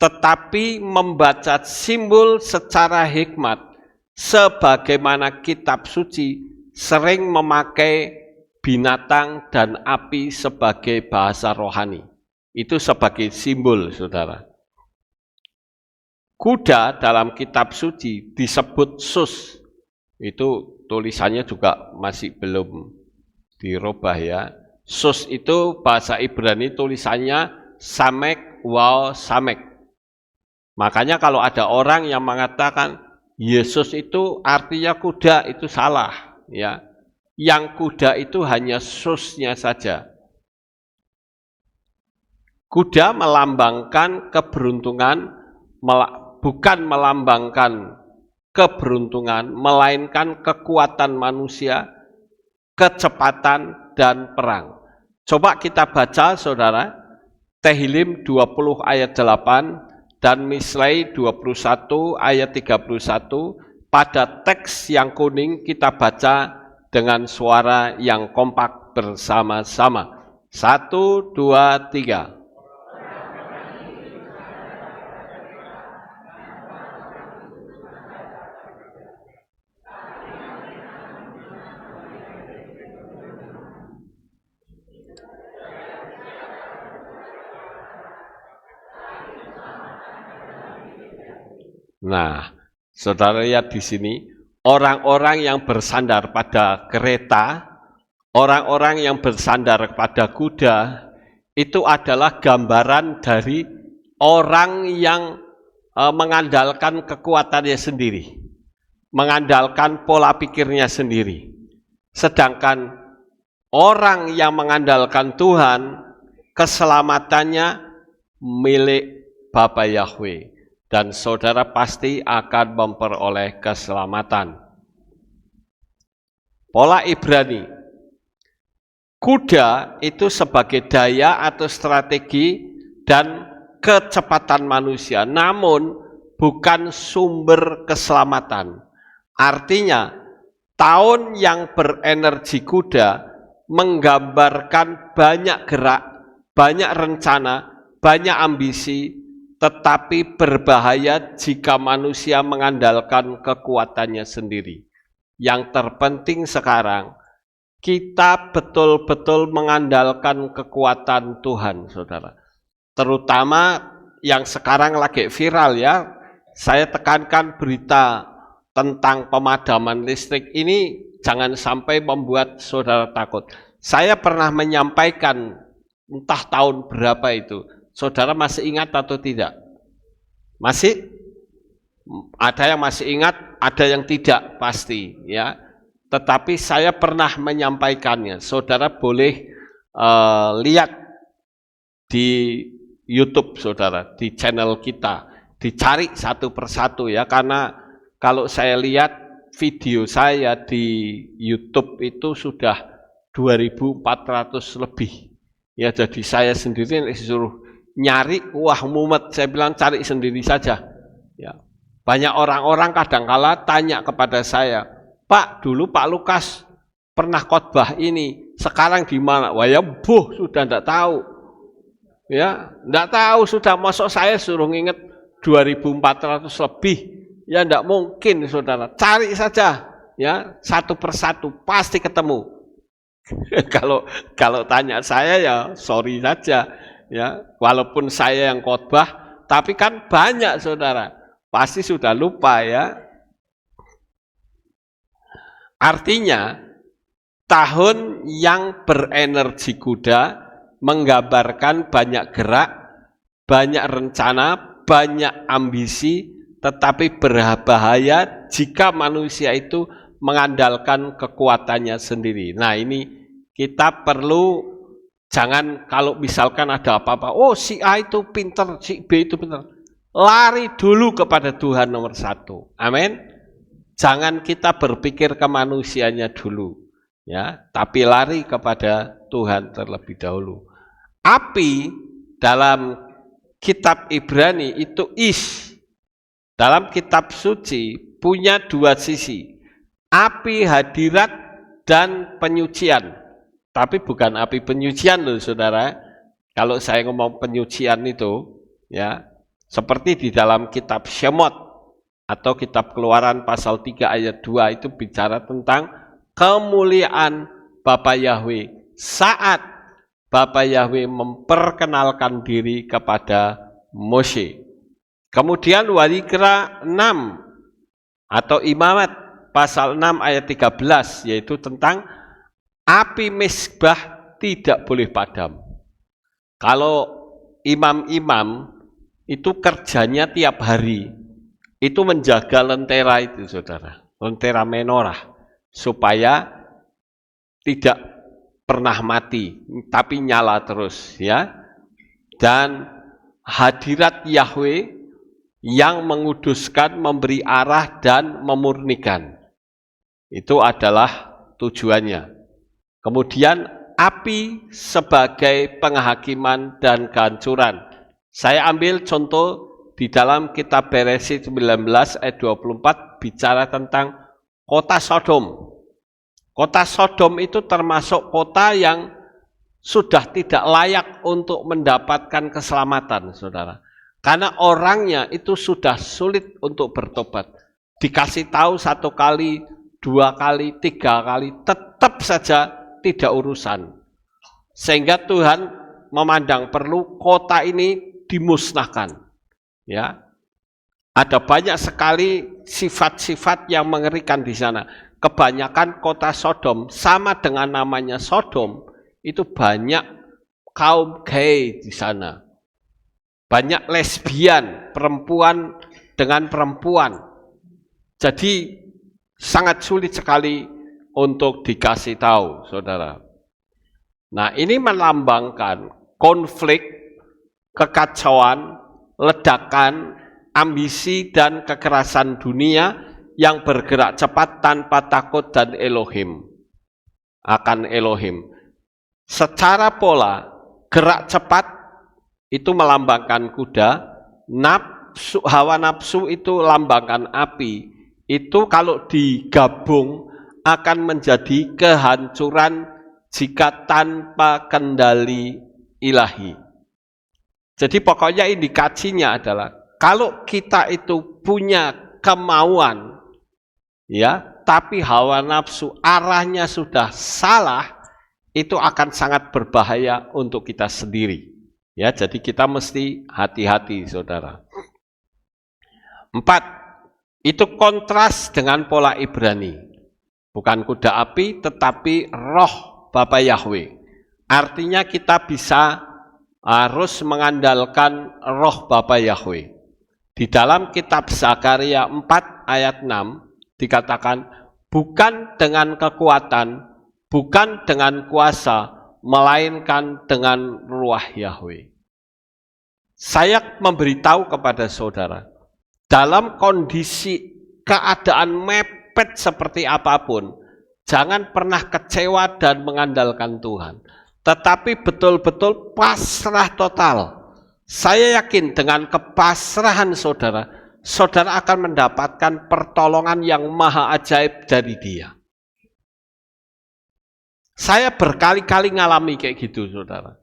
tetapi membaca simbol secara hikmat, sebagaimana kitab suci sering memakai binatang dan api sebagai bahasa rohani. Itu sebagai simbol, saudara. Kuda dalam kitab suci disebut sus. Itu tulisannya juga masih belum dirubah ya. Sus itu bahasa Ibrani tulisannya samek waw samek. Makanya kalau ada orang yang mengatakan Yesus itu artinya kuda, itu salah ya. Yang kuda itu hanya susnya saja. Kuda melambangkan keberuntungan, bukan melambangkan keberuntungan, melainkan kekuatan manusia, kecepatan, dan perang. Coba kita baca, saudara, Tehillim 20 ayat 8 dan Mislei 21 ayat 31. Pada teks yang kuning kita baca dengan suara yang kompak bersama-sama. 1, 2, 3. Nah, saudara lihat di sini, orang-orang yang bersandar pada kereta, orang-orang yang bersandar pada kuda, itu adalah gambaran dari orang yang mengandalkan kekuatannya sendiri, mengandalkan pola pikirnya sendiri. Sedangkan orang yang mengandalkan Tuhan, keselamatannya milik Bapa Yahweh. Dan saudara pasti akan memperoleh keselamatan. Pola Ibrani. Kuda itu sebagai daya atau strategi dan kecepatan manusia, namun bukan sumber keselamatan. Artinya, tahun yang berenergi kuda menggambarkan banyak gerak, banyak rencana, banyak ambisi, tetapi berbahaya jika manusia mengandalkan kekuatannya sendiri. Yang terpenting sekarang, kita betul-betul mengandalkan kekuatan Tuhan, saudara. Terutama yang sekarang lagi viral ya, saya tekankan berita tentang pemadaman listrik ini jangan sampai membuat saudara takut. Saya pernah menyampaikan, entah tahun berapa itu, saudara masih ingat atau tidak? Masih? Ada yang masih ingat, ada yang tidak pasti ya. Tetapi saya pernah menyampaikannya. Saudara boleh lihat di YouTube, saudara, di channel kita. Dicari satu persatu ya, karena kalau saya lihat video saya di YouTube itu sudah 2.400 lebih. Ya, jadi saya sendiri disuruh nyari, wah mumet, saya bilang cari sendiri saja. Ya. Banyak orang-orang kadangkala tanya kepada saya, Pak, dulu Pak Lukas pernah khotbah ini, sekarang di mana? Wah ya sudah enggak tahu. Ya, enggak tahu sudah, masuk saya suruh nginget 2400 lebih. Ya enggak mungkin, Saudara. Cari saja, ya, satu persatu pasti ketemu. Kalau tanya saya ya sorry saja, ya. Walaupun saya yang khotbah, tapi kan banyak, Saudara. Pasti sudah lupa, ya. Artinya tahun yang berenergi kuda menggambarkan banyak gerak, banyak rencana, banyak ambisi, tetapi berbahaya jika manusia itu mengandalkan kekuatannya sendiri. Nah, ini kita perlu, jangan kalau misalkan ada apa-apa, oh si A itu pinter, si B itu pinter, lari dulu kepada Tuhan nomor satu. Amin. Jangan kita berpikir ke manusianya dulu, ya, tapi lari kepada Tuhan terlebih dahulu. Api dalam kitab Ibrani itu dalam kitab suci punya dua sisi, api hadirat dan penyucian. Tapi bukan api penyucian loh, Saudara. Kalau saya ngomong penyucian itu, ya, seperti di dalam kitab Shemot atau kitab Keluaran pasal 3 ayat 2 itu bicara tentang kemuliaan Bapa Yahweh saat Bapa Yahweh memperkenalkan diri kepada Mose. Kemudian Wahikra 6 atau Imamat pasal 6 ayat 13, yaitu tentang api mezbah tidak boleh padam. Kalau imam-imam itu kerjanya tiap hari, itu menjaga lentera itu, Saudara, lentera menorah, supaya tidak pernah mati, tapi nyala terus, ya. Dan hadirat Yahweh yang menguduskan, memberi arah dan memurnikan, itu adalah tujuannya. Kemudian api sebagai penghakiman dan kehancuran. Saya ambil contoh di dalam kitab Beresit 19 ayat 24 bicara tentang kota Sodom. Kota Sodom itu termasuk kota yang sudah tidak layak untuk mendapatkan keselamatan, Saudara. Karena orangnya itu sudah sulit untuk bertobat. Dikasih tahu 1 kali, 2 kali, 3 kali, tetap saja tidak urusan. Sehingga Tuhan memandang perlu kota ini dimusnahkan. Ya, ada banyak sekali sifat-sifat yang mengerikan di sana. Kebanyakan kota Sodom, sama dengan namanya Sodom, itu banyak kaum gay di sana. Banyak lesbian, perempuan dengan perempuan. Jadi sangat sulit sekali untuk dikasih tahu, Saudara. Nah, ini melambangkan konflik, kekacauan, ledakan, ambisi, dan kekerasan dunia yang bergerak cepat tanpa takut dan akan Elohim. Secara pola, gerak cepat itu melambangkan kuda, hawa nafsu itu lambangkan api. Itu kalau digabung akan menjadi kehancuran jika tanpa kendali ilahi. Jadi pokoknya indikasinya adalah kalau kita itu punya kemauan, ya, tapi hawa nafsu arahnya sudah salah, itu akan sangat berbahaya untuk kita sendiri. Ya, jadi kita mesti hati-hati, Saudara. 4, itu kontras dengan pola Ibrani. Bukan kuda api, tetapi roh Bapa Yahweh. Artinya kita harus mengandalkan roh Bapa Yahweh. Di dalam kitab Zakaria 4 ayat 6 dikatakan, bukan dengan kekuatan, bukan dengan kuasa, melainkan dengan ruah Yahweh. Saya memberitahu kepada saudara, dalam kondisi keadaan mepet seperti apapun, jangan pernah kecewa dan mengandalkan Tuhan. Tetapi betul-betul pasrah total. Saya yakin dengan kepasrahan saudara, saudara akan mendapatkan pertolongan yang maha ajaib dari Dia. Saya berkali-kali ngalami kayak gitu, saudara.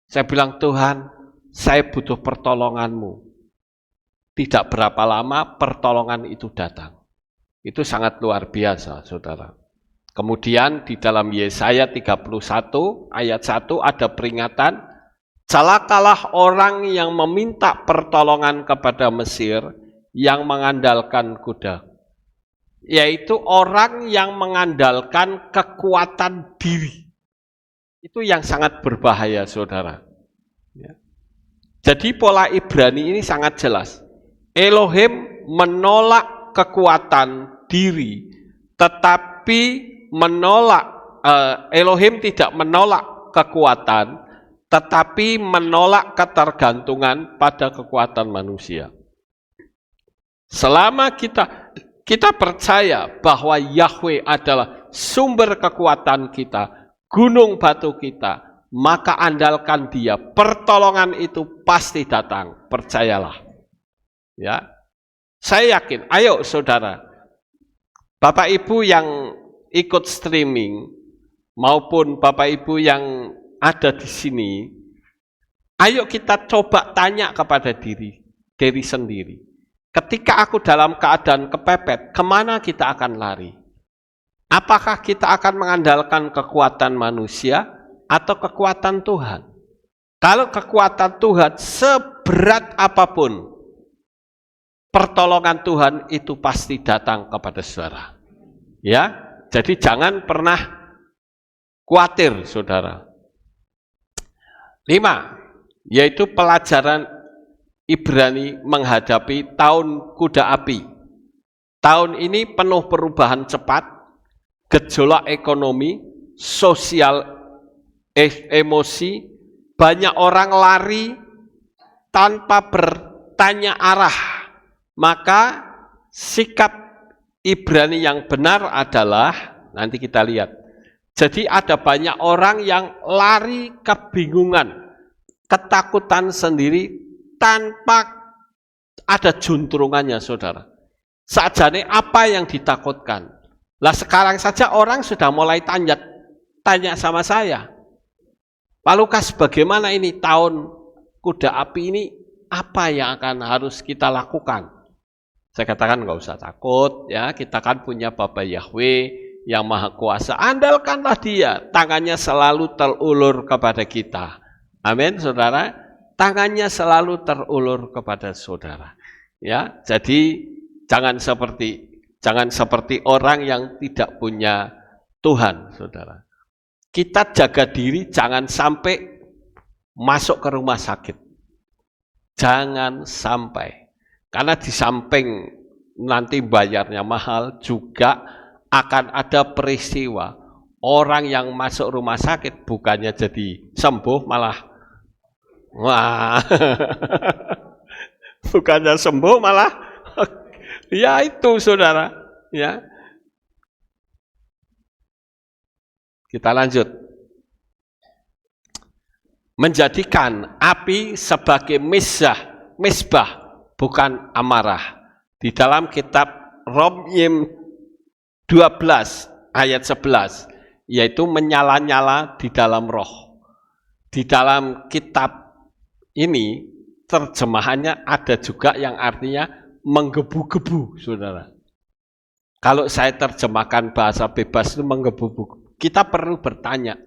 Saya bilang, Tuhan, saya butuh pertolongan-Mu. Tidak berapa lama pertolongan itu datang. Itu sangat luar biasa, saudara. Kemudian di dalam Yesaya 31 ayat 1 ada peringatan, celakalah orang yang meminta pertolongan kepada Mesir yang mengandalkan kuda. Yaitu orang yang mengandalkan kekuatan diri. Itu yang sangat berbahaya, saudara. Ya. Jadi pola Ibrani ini sangat jelas. Elohim menolak kekuatan diri, tetapi Elohim tidak menolak kekuatan, tetapi menolak ketergantungan pada kekuatan manusia. Selama kita percaya bahwa Yahweh adalah sumber kekuatan kita, gunung batu kita, maka andalkan Dia. Pertolongan itu pasti datang, percayalah. Ya, saya yakin. Ayo saudara, Bapak Ibu yang ikut streaming maupun Bapak Ibu yang ada di sini, ayo kita coba tanya kepada diri sendiri. Ketika aku dalam keadaan kepepet, kemana kita akan lari? Apakah kita akan mengandalkan kekuatan manusia atau kekuatan Tuhan? Kalau kekuatan Tuhan seberat apapun, pertolongan Tuhan itu pasti datang kepada saudara. Ya, jadi jangan pernah khawatir, saudara. 5, yaitu pelajaran Ibrani menghadapi tahun kuda api. Tahun ini penuh perubahan cepat, gejolak ekonomi, sosial, emosi, banyak orang lari tanpa bertanya arah. Maka sikap Ibrani yang benar adalah, nanti kita lihat. Jadi ada banyak orang yang lari kebingungan, ketakutan sendiri tanpa ada juntrungannya, saudara. Sajane apa yang ditakutkan? Lah sekarang saja orang sudah mulai tanya sama saya, Pak Lukas, bagaimana ini tahun kuda api ini, apa yang akan harus kita lakukan? Saya katakan nggak usah takut, ya, kita kan punya Bapa Yahweh yang Maha Kuasa, andalkanlah Dia, tangannya selalu terulur kepada kita. Amin, saudara. Tangannya selalu terulur kepada saudara. Ya, jadi jangan seperti orang yang tidak punya Tuhan, saudara. Kita jaga diri, jangan sampai masuk ke rumah sakit. Jangan sampai. Karena di samping nanti bayarnya mahal, juga akan ada peristiwa orang yang masuk rumah sakit bukannya jadi sembuh, malah bukannya sembuh malah ya itu, saudara. Ya, kita lanjut. Menjadikan api sebagai misbah, bukan amarah. Di dalam kitab Romyim 12 ayat 11, yaitu menyala-nyala di dalam roh. Di dalam kitab ini terjemahannya ada juga yang artinya menggebu-gebu, saudara. Kalau saya terjemahkan bahasa bebas itu menggebu-gebu. Kita perlu bertanya,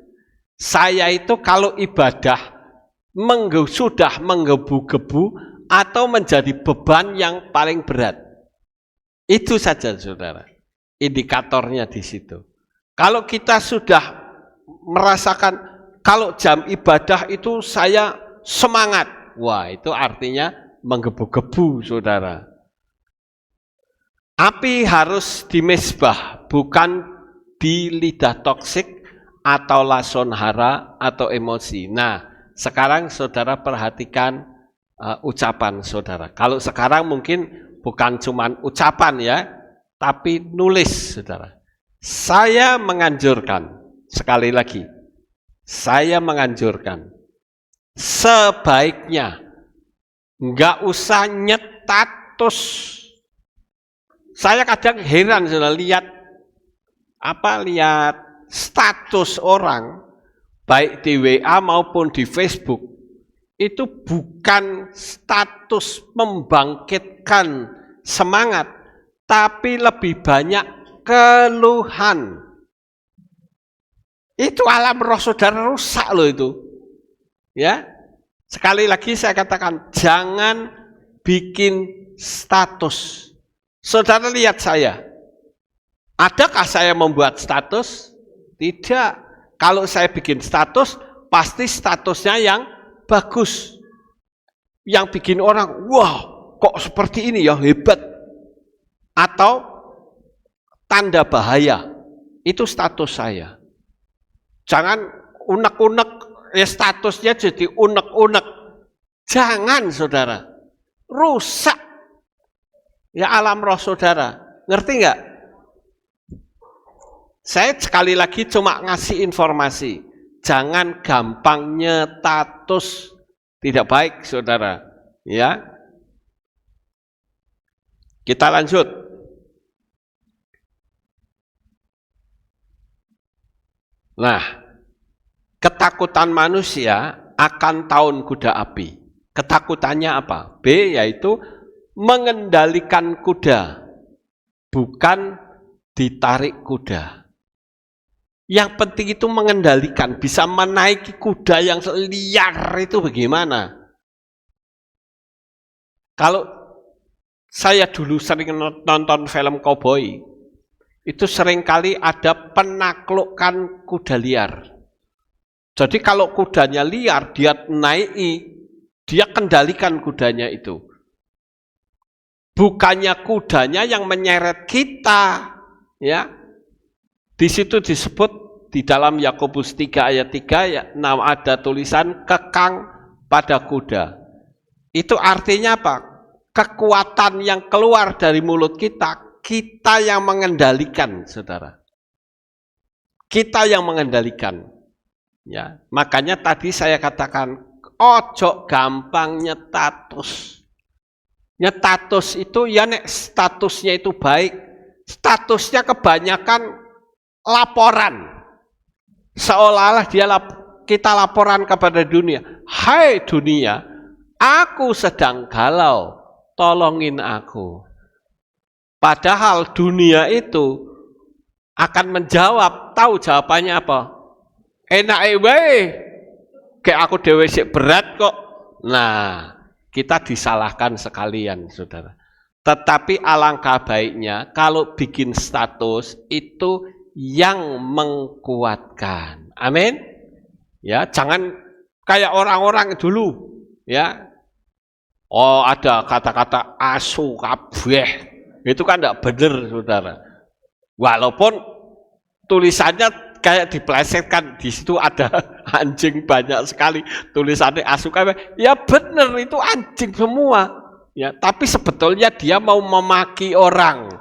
saya itu kalau ibadah sudah menggebu-gebu atau menjadi beban yang paling berat? Itu saja, saudara. Indikatornya di situ. Kalau kita sudah merasakan kalau jam ibadah itu saya semangat, wah itu artinya menggebu-gebu, saudara. Api harus dimesbah, bukan di lidah toksik atau lason hara atau emosi. Nah, sekarang saudara perhatikan ucapan saudara. Kalau sekarang mungkin bukan cuma ucapan ya, tapi nulis, saudara. Saya menganjurkan, sekali lagi, saya menganjurkan, sebaiknya nggak usah nyetatus. Saya kadang heran sudah lihat status orang, baik di WA maupun di Facebook, itu bukan status membangkitkan semangat, tapi lebih banyak keluhan. Itu alam roh saudara rusak loh itu. Ya, sekali lagi saya katakan, jangan bikin status. Saudara lihat saya. Adakah saya membuat status? Tidak. Kalau saya bikin status, pasti statusnya yang bagus. Yang bikin orang, wah kok seperti ini ya, hebat. Atau tanda bahaya. Itu status saya. Jangan unek-unek, ya statusnya jadi unek-unek. Jangan saudara. Rusak. Ya alam roh saudara. Ngerti nggak? Saya sekali lagi cuma ngasih informasi, jangan gampang nyetatus, tidak baik saudara. Ya, kita lanjut. Nah, ketakutan manusia akan tahun kuda api. Ketakutannya apa? B, yaitu mengendalikan kuda, bukan ditarik kuda. Yang penting itu mengendalikan, bisa menaiki kuda yang liar itu bagaimana? Kalau saya dulu sering nonton film koboi, itu seringkali ada penaklukan kuda liar. Jadi kalau kudanya liar, dia naiki, dia kendalikan kudanya itu. Bukannya kudanya yang menyeret kita, ya. Di situ disebut di dalam Yakobus 3 ayat 3 ya, ada tulisan kekang pada kuda. Itu artinya apa? Kekuatan yang keluar dari mulut kita, kita yang mengendalikan, saudara. Kita yang mengendalikan. Ya, makanya tadi saya katakan, ojo gampang nyetatus. Nyetatus itu ya nek statusnya itu baik, statusnya kebanyakan laporan, seolah-olah kita laporan kepada dunia. Hai dunia, aku sedang galau, tolongin aku. Padahal dunia itu akan menjawab, tahu jawabannya apa? Enak wae, kayak aku dewe sik berat kok. Nah, kita disalahkan sekalian, saudara. Tetapi alangkah baiknya kalau bikin status itu yang mengkuatkan. Amin. Ya, jangan kayak orang-orang dulu, ya. Oh, ada kata-kata asu kabeh. Itu kan enggak benar, saudara. Walaupun tulisannya kayak diplesetkan, di situ ada anjing banyak sekali, tulisannya asu kabeh. Ya benar, itu anjing semua. Ya, tapi sebetulnya dia mau memaki orang.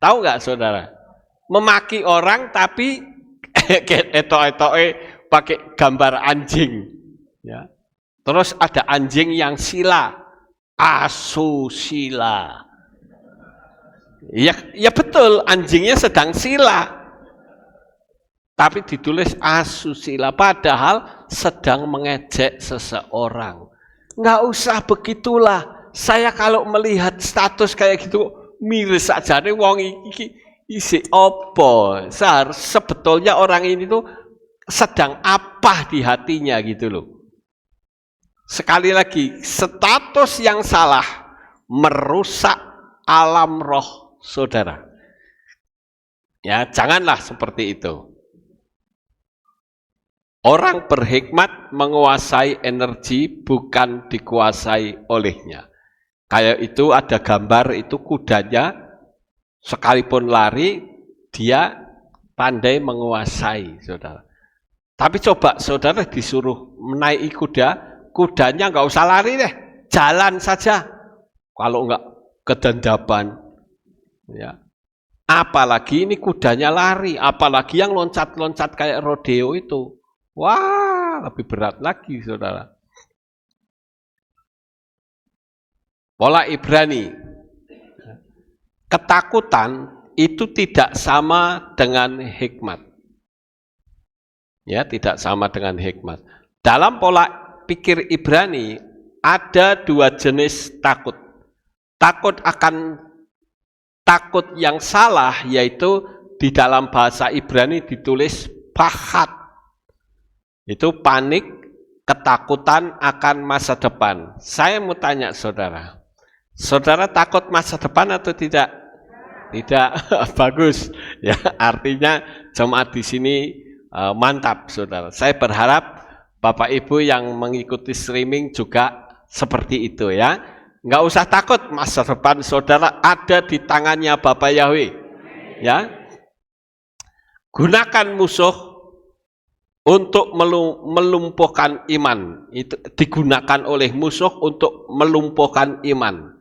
Tahu enggak, saudara? Memaki orang tapi etok-etoke pakai gambar anjing. Ya. Terus ada anjing yang sila, asusila. Ya betul, anjingnya sedang sila. Tapi ditulis asusila, padahal sedang mengejek seseorang. Nggak usah begitulah. Saya kalau melihat status kayak gitu, miris saja nih wong iki isi opo. Sebetulnya orang ini tuh sedang apa di hatinya gitu loh. Sekali lagi, status yang salah merusak alam roh saudara. Ya, janganlah seperti itu. Orang berhikmat menguasai energi bukan dikuasai olehnya. Kayak itu ada gambar itu kudanya sekalipun lari dia pandai menguasai, saudara. Tapi coba saudara disuruh menaiki kuda, kudanya nggak usah lari deh, jalan saja. Kalau nggak kedendapan, ya. Apalagi ini kudanya lari, apalagi yang loncat-loncat kayak rodeo itu. Wah, lebih berat lagi, saudara. Pola Ibrani. Ketakutan itu tidak sama dengan hikmat. Ya, tidak sama dengan hikmat. Dalam pola pikir Ibrani ada dua jenis takut. Takut yang salah, yaitu di dalam bahasa Ibrani ditulis pahat. Itu panik, ketakutan akan masa depan. Saya mau tanya saudara, saudara takut masa depan atau tidak? Tidak. Bagus. Ya, artinya jemaat di sini mantap, saudara. Saya berharap Bapak Ibu yang mengikuti streaming juga seperti itu ya. Nggak usah takut, masa depan saudara ada di tangannya Bapak Yahweh. Ya, gunakan musuh untuk melumpuhkan iman. Itu digunakan oleh musuh untuk melumpuhkan iman.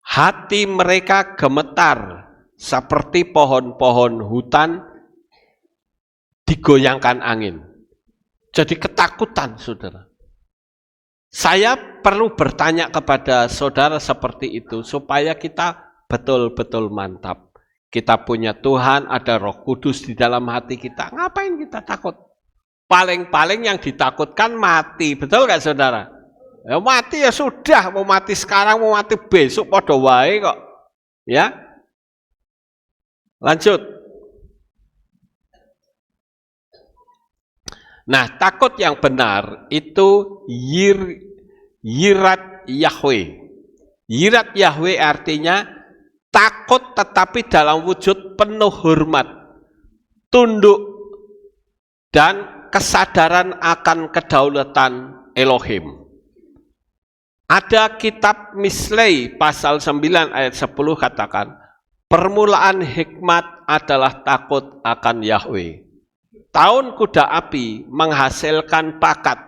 Hati mereka gemetar seperti pohon-pohon hutan digoyangkan angin. Jadi ketakutan, saudara. Saya perlu bertanya kepada saudara seperti itu supaya kita betul-betul mantap. Kita punya Tuhan, ada Roh Kudus di dalam hati kita. Ngapain kita takut? Paling-paling yang ditakutkan mati, betul nggak saudara? Ya mati ya sudah, mau mati sekarang, mau mati besok, podo wae kok. Ya, lanjut. Nah, takut yang benar itu yirat Yahweh. Yirat Yahweh artinya takut tetapi dalam wujud penuh hormat, tunduk, dan kesadaran akan kedaulatan Elohim. Ada kitab Mislei pasal 9 ayat 10 katakan, permulaan hikmat adalah takut akan Yahweh. Tahun kuda api menghasilkan bakat,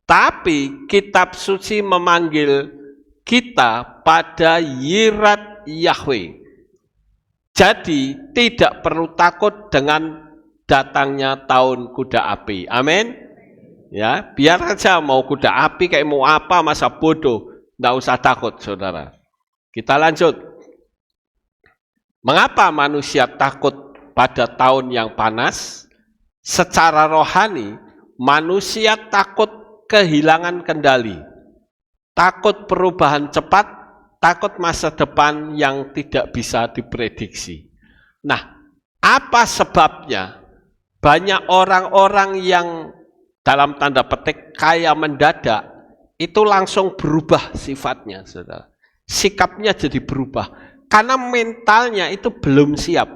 tapi kitab suci memanggil kita pada yirat Yahweh. Jadi tidak perlu takut dengan datangnya tahun kuda api. Amin. Ya, biar aja mau kuda api kayak mau apa, masa bodoh, nggak usah takut, saudara. Kita lanjut. Mengapa manusia takut pada tahun yang panas? Secara rohani, manusia takut kehilangan kendali, takut perubahan cepat, takut masa depan yang tidak bisa diprediksi. Nah, apa sebabnya? Banyak orang-orang yang dalam tanda petik kaya mendadak, itu langsung berubah sifatnya, saudara. Sikapnya jadi berubah. Karena mentalnya itu belum siap.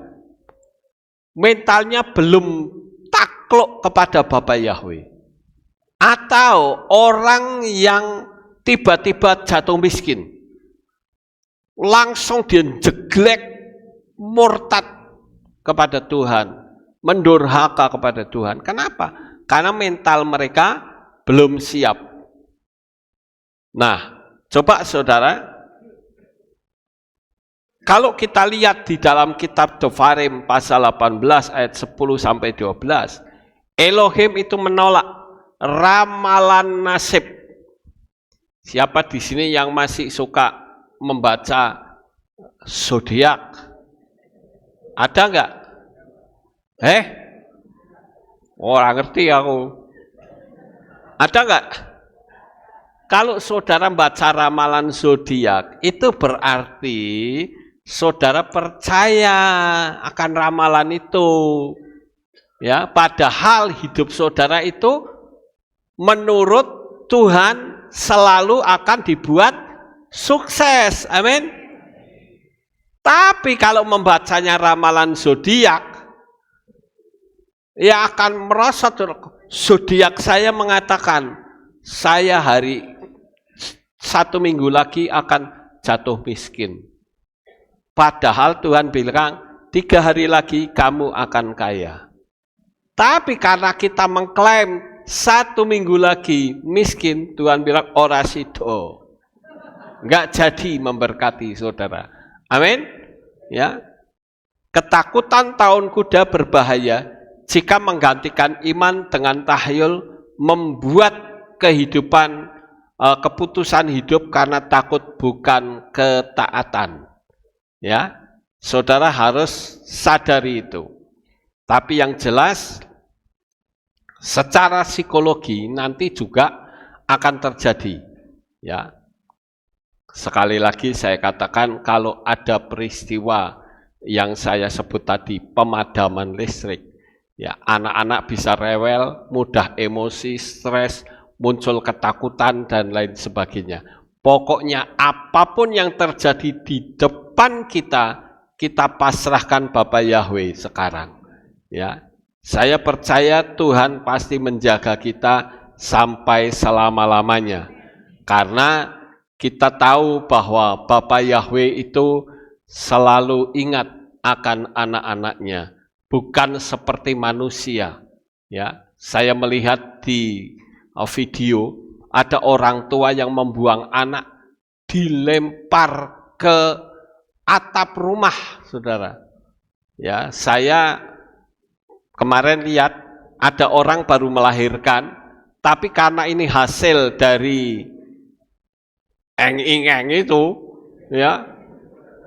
Mentalnya belum takluk kepada Bapa Yahweh. Atau orang yang tiba-tiba jatuh miskin. Langsung dia jeglek, murtad kepada Tuhan. Mendurhaka kepada Tuhan. Kenapa? Karena mental mereka belum siap. Nah, coba saudara, kalau kita lihat di dalam kitab Dofarim pasal 18 ayat 10-12, Elohim itu menolak ramalan nasib. Siapa di sini yang masih suka membaca zodiak? Ada enggak? Orang ngerti aku. Ada enggak? Kalau saudara baca ramalan zodiak, itu berarti saudara percaya akan ramalan itu. Ya, padahal hidup saudara itu menurut Tuhan selalu akan dibuat sukses. Amin. Tapi kalau membacanya ramalan zodiak, ya akan merasa zodiak saya mengatakan saya hari 1 minggu lagi akan jatuh miskin. Padahal Tuhan bilang 3 hari lagi kamu akan kaya. Tapi karena kita mengklaim 1 minggu lagi miskin, Tuhan bilang ora sido. Enggak jadi memberkati saudara. Amin. Ya. Ketakutan tahun kuda berbahaya jika menggantikan iman dengan tahyul, membuat kehidupan keputusan hidup karena takut bukan ketaatan. Ya, saudara harus sadari itu. Tapi yang jelas secara psikologi nanti juga akan terjadi. Ya, sekali lagi saya katakan kalau ada peristiwa yang saya sebut tadi pemadaman listrik, ya anak-anak bisa rewel, mudah emosi, stres, muncul ketakutan dan lain sebagainya. Pokoknya apapun yang terjadi di depan kita, kita pasrahkan Bapa Yahweh sekarang. Ya, saya percaya Tuhan pasti menjaga kita sampai selama-lamanya. Karena kita tahu bahwa Bapa Yahweh itu selalu ingat akan anak-anaknya, bukan seperti manusia. Ya, saya melihat di video ada orang tua yang membuang anak dilempar ke atap rumah, saudara. Ya, saya kemarin lihat ada orang baru melahirkan, tapi karena ini hasil dari eng-eng itu, ya,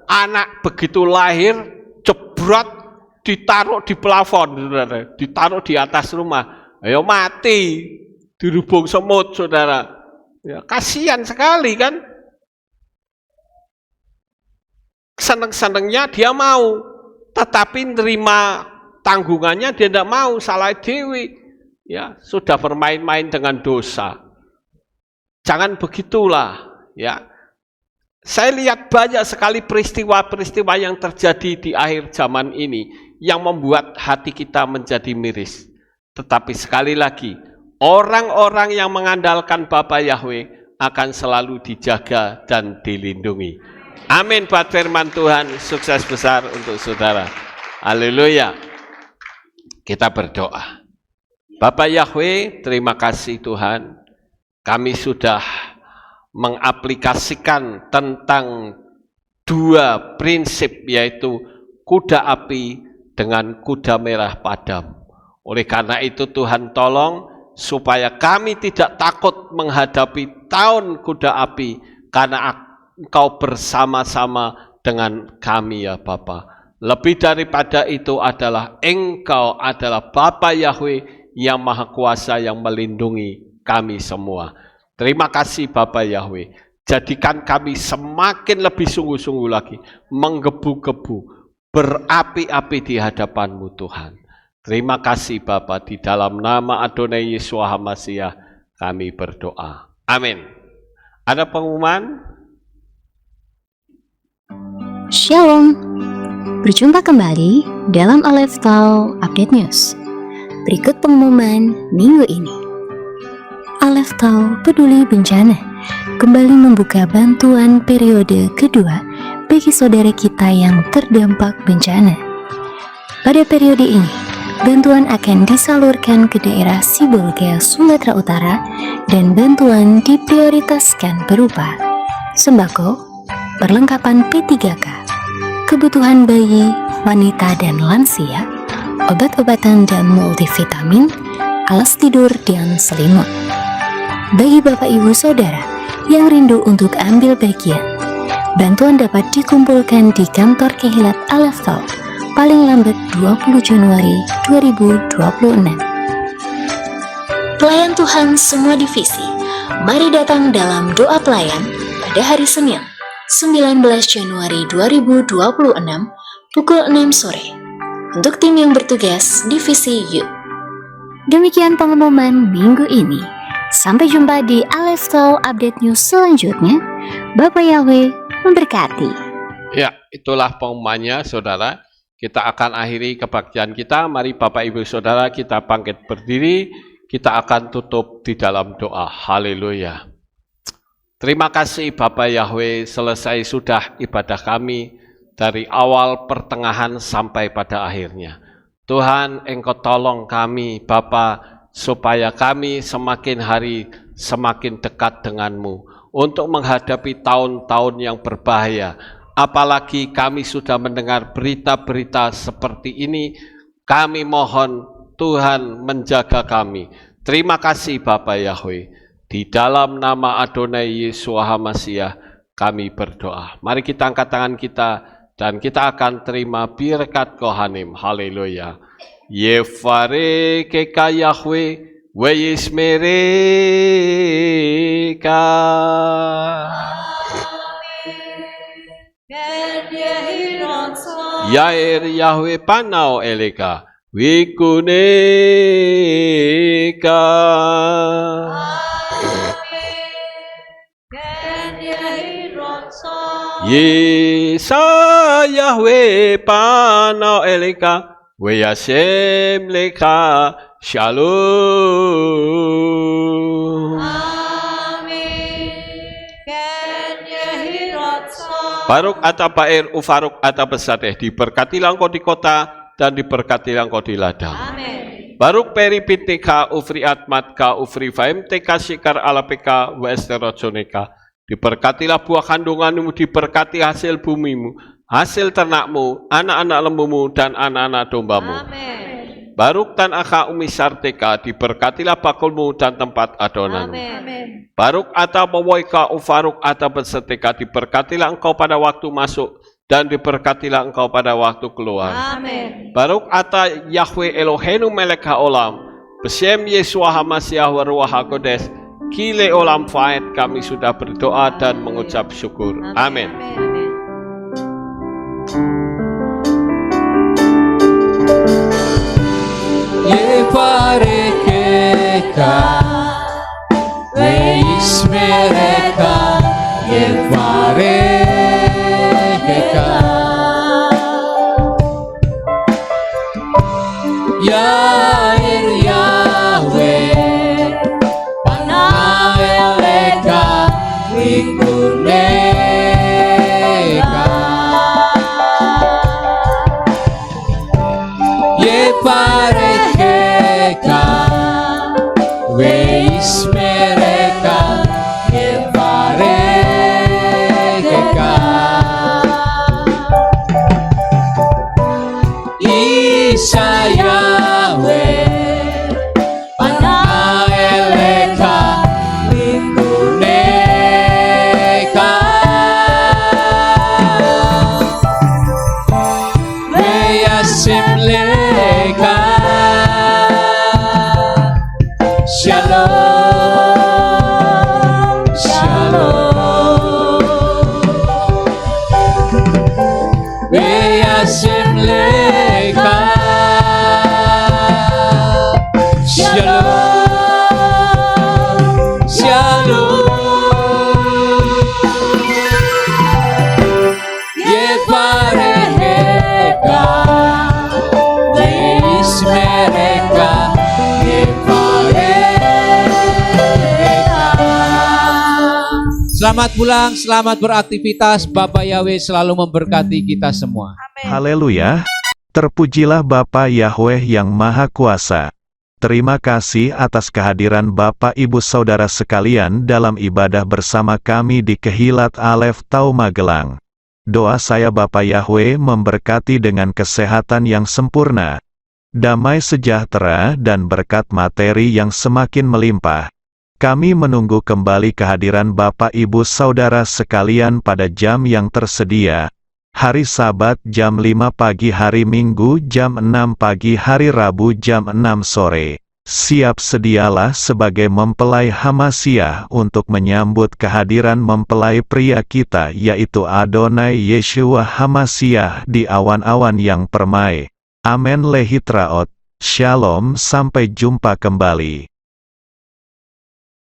anak begitu lahir jebrot ditaruh di plafon, saudara, ditaruh di atas rumah, ayo mati, dirubung semut, saudara. Ya, kasihan sekali kan? Seneng-senengnya dia mau, tetapi nerima tanggungannya dia tidak mau, salah dewi. Ya, sudah bermain-main dengan dosa. Jangan begitulah, ya. Saya lihat banyak sekali peristiwa-peristiwa yang terjadi di akhir zaman ini yang membuat hati kita menjadi miris. Tetapi sekali lagi, orang-orang yang mengandalkan Bapa Yahweh akan selalu dijaga dan dilindungi. Amin buat firman Tuhan, sukses besar untuk saudara. Haleluya. Kita berdoa. Bapa Yahweh, terima kasih Tuhan. Kami sudah mengaplikasikan tentang dua prinsip, yaitu kuda api dengan kuda merah padam. Oleh karena itu Tuhan tolong supaya kami tidak takut menghadapi tahun kuda api, karena Engkau bersama-sama dengan kami ya Bapa. Lebih daripada itu adalah Engkau adalah Bapa Yahweh yang Maha Kuasa yang melindungi kami semua. Terima kasih Bapa Yahweh. Jadikan kami semakin lebih sungguh-sungguh lagi, menggebu-gebu, berapi-api di hadapan-Mu Tuhan. Terima kasih Bapa, di dalam nama Adonai Yesus HaMasiah kami berdoa. Amin. Ada pengumuman?
Shalom, berjumpa kembali dalam Aleph Tau Update News. Berikut pengumuman minggu ini. Aleph Tau Peduli Bencana kembali membuka bantuan periode kedua bagi saudara kita yang terdampak bencana. Pada periode ini, bantuan akan disalurkan ke daerah Sibolga, Sumatera Utara, dan bantuan diprioritaskan berupa sembako, perlengkapan P3K, kebutuhan bayi, wanita dan lansia, obat-obatan dan multivitamin, alas tidur dan selimut. Bagi Bapak Ibu Saudara yang rindu untuk ambil bagian, bantuan dapat dikumpulkan di kantor Kehilat Aleph Tau paling lambat 20 Januari 2026. Pelayan Tuhan semua divisi, mari datang dalam doa pelayan pada hari Senin 19 Januari 2026 pukul 6 sore untuk tim yang bertugas divisi U. Demikian pengumuman minggu ini. Sampai jumpa di Aleph Tau Update News selanjutnya. Bapak Yahweh memberkati.
Ya, itulah pengumumannya saudara. Kita akan akhiri kebaktian kita. Mari Bapak Ibu Saudara kita bangkit berdiri. Kita akan tutup di dalam doa. Haleluya. Terima kasih Bapak Yahweh, selesai sudah ibadah kami dari awal pertengahan sampai pada akhirnya. Tuhan, Engkau tolong kami Bapa, supaya kami semakin hari semakin dekat dengan-Mu untuk menghadapi tahun-tahun yang berbahaya. Apalagi kami sudah mendengar berita-berita seperti ini, kami mohon Tuhan menjaga kami. Terima kasih Bapak Yahweh. Di dalam nama Adonai Yesus HaMasiah kami berdoa. Mari kita angkat tangan kita Dan kita akan terima berkat Kohanim. Haleluya. Yefare keka Yahweh, Weyismereka. Yair Yahweh panau eleka, Wikuneka. Yesa Yahweh panau eleka, Weyashem leka, Shalom. Baruk ata pair ufaruk ata pesateh, diberkatilah engkau di kota dan diberkatilah engkau di ladang.
Amin.
Baruk peripitika ufri atmatka ufri faim teka sikar alapeka wa esterojoneka. Diberkatilah buah kandunganmu, diberkati hasil bumimu, hasil ternakmu, anak-anak lembumu dan anak-anak dombamu.
Amin.
Baruk tan akha umisarteka, diberkatilah bakulmu dan tempat adonanmu.
Amin.
Baruk ata bawoika ufaruk ata berseteka, diberkatilah engkau pada waktu masuk dan diberkatilah engkau pada waktu keluar.
Amin.
Baruk ata Yahweh Eloheinu melek haolam, besem Yesua HaMashiach wa Ruach HaKodes, kile olam faed. Kami sudah berdoa dan mengucap syukur. Amin.
Yevarekeka, Weismereka, Yevarekeka. Yair Yahweh, Panaeleka, Wikuneka. Yevarekeka, Weismereka, Yevarekeka. Isa Yahweh, Panaeleka, Wikuneka. Weyasimleka, Shalom, Shalom. Weyasimleka, Shalom, Shalom. Yevarekeka, Weismereka, Selamat pulang, selamat beraktivitas. Bapa Yahweh selalu memberkati kita semua.
Haleluya. Terpujilah Bapa Yahweh yang Maha Kuasa. Terima kasih atas kehadiran Bapak Ibu Saudara sekalian dalam ibadah bersama kami di Kehilat Alef Tau Magelang. Doa saya Bapa Yahweh memberkati dengan kesehatan yang sempurna, damai sejahtera dan berkat materi yang semakin melimpah. Kami menunggu kembali kehadiran Bapak Ibu Saudara sekalian pada jam yang tersedia. Hari Sabat jam 5 pagi, hari Minggu jam 6 pagi, hari Rabu jam 6 sore. Siap sedialah sebagai mempelai HaMashiach untuk menyambut kehadiran mempelai pria kita yaitu Adonai Yeshua HaMashiach di awan-awan yang permai. Amen lehitraot. Shalom, sampai jumpa kembali.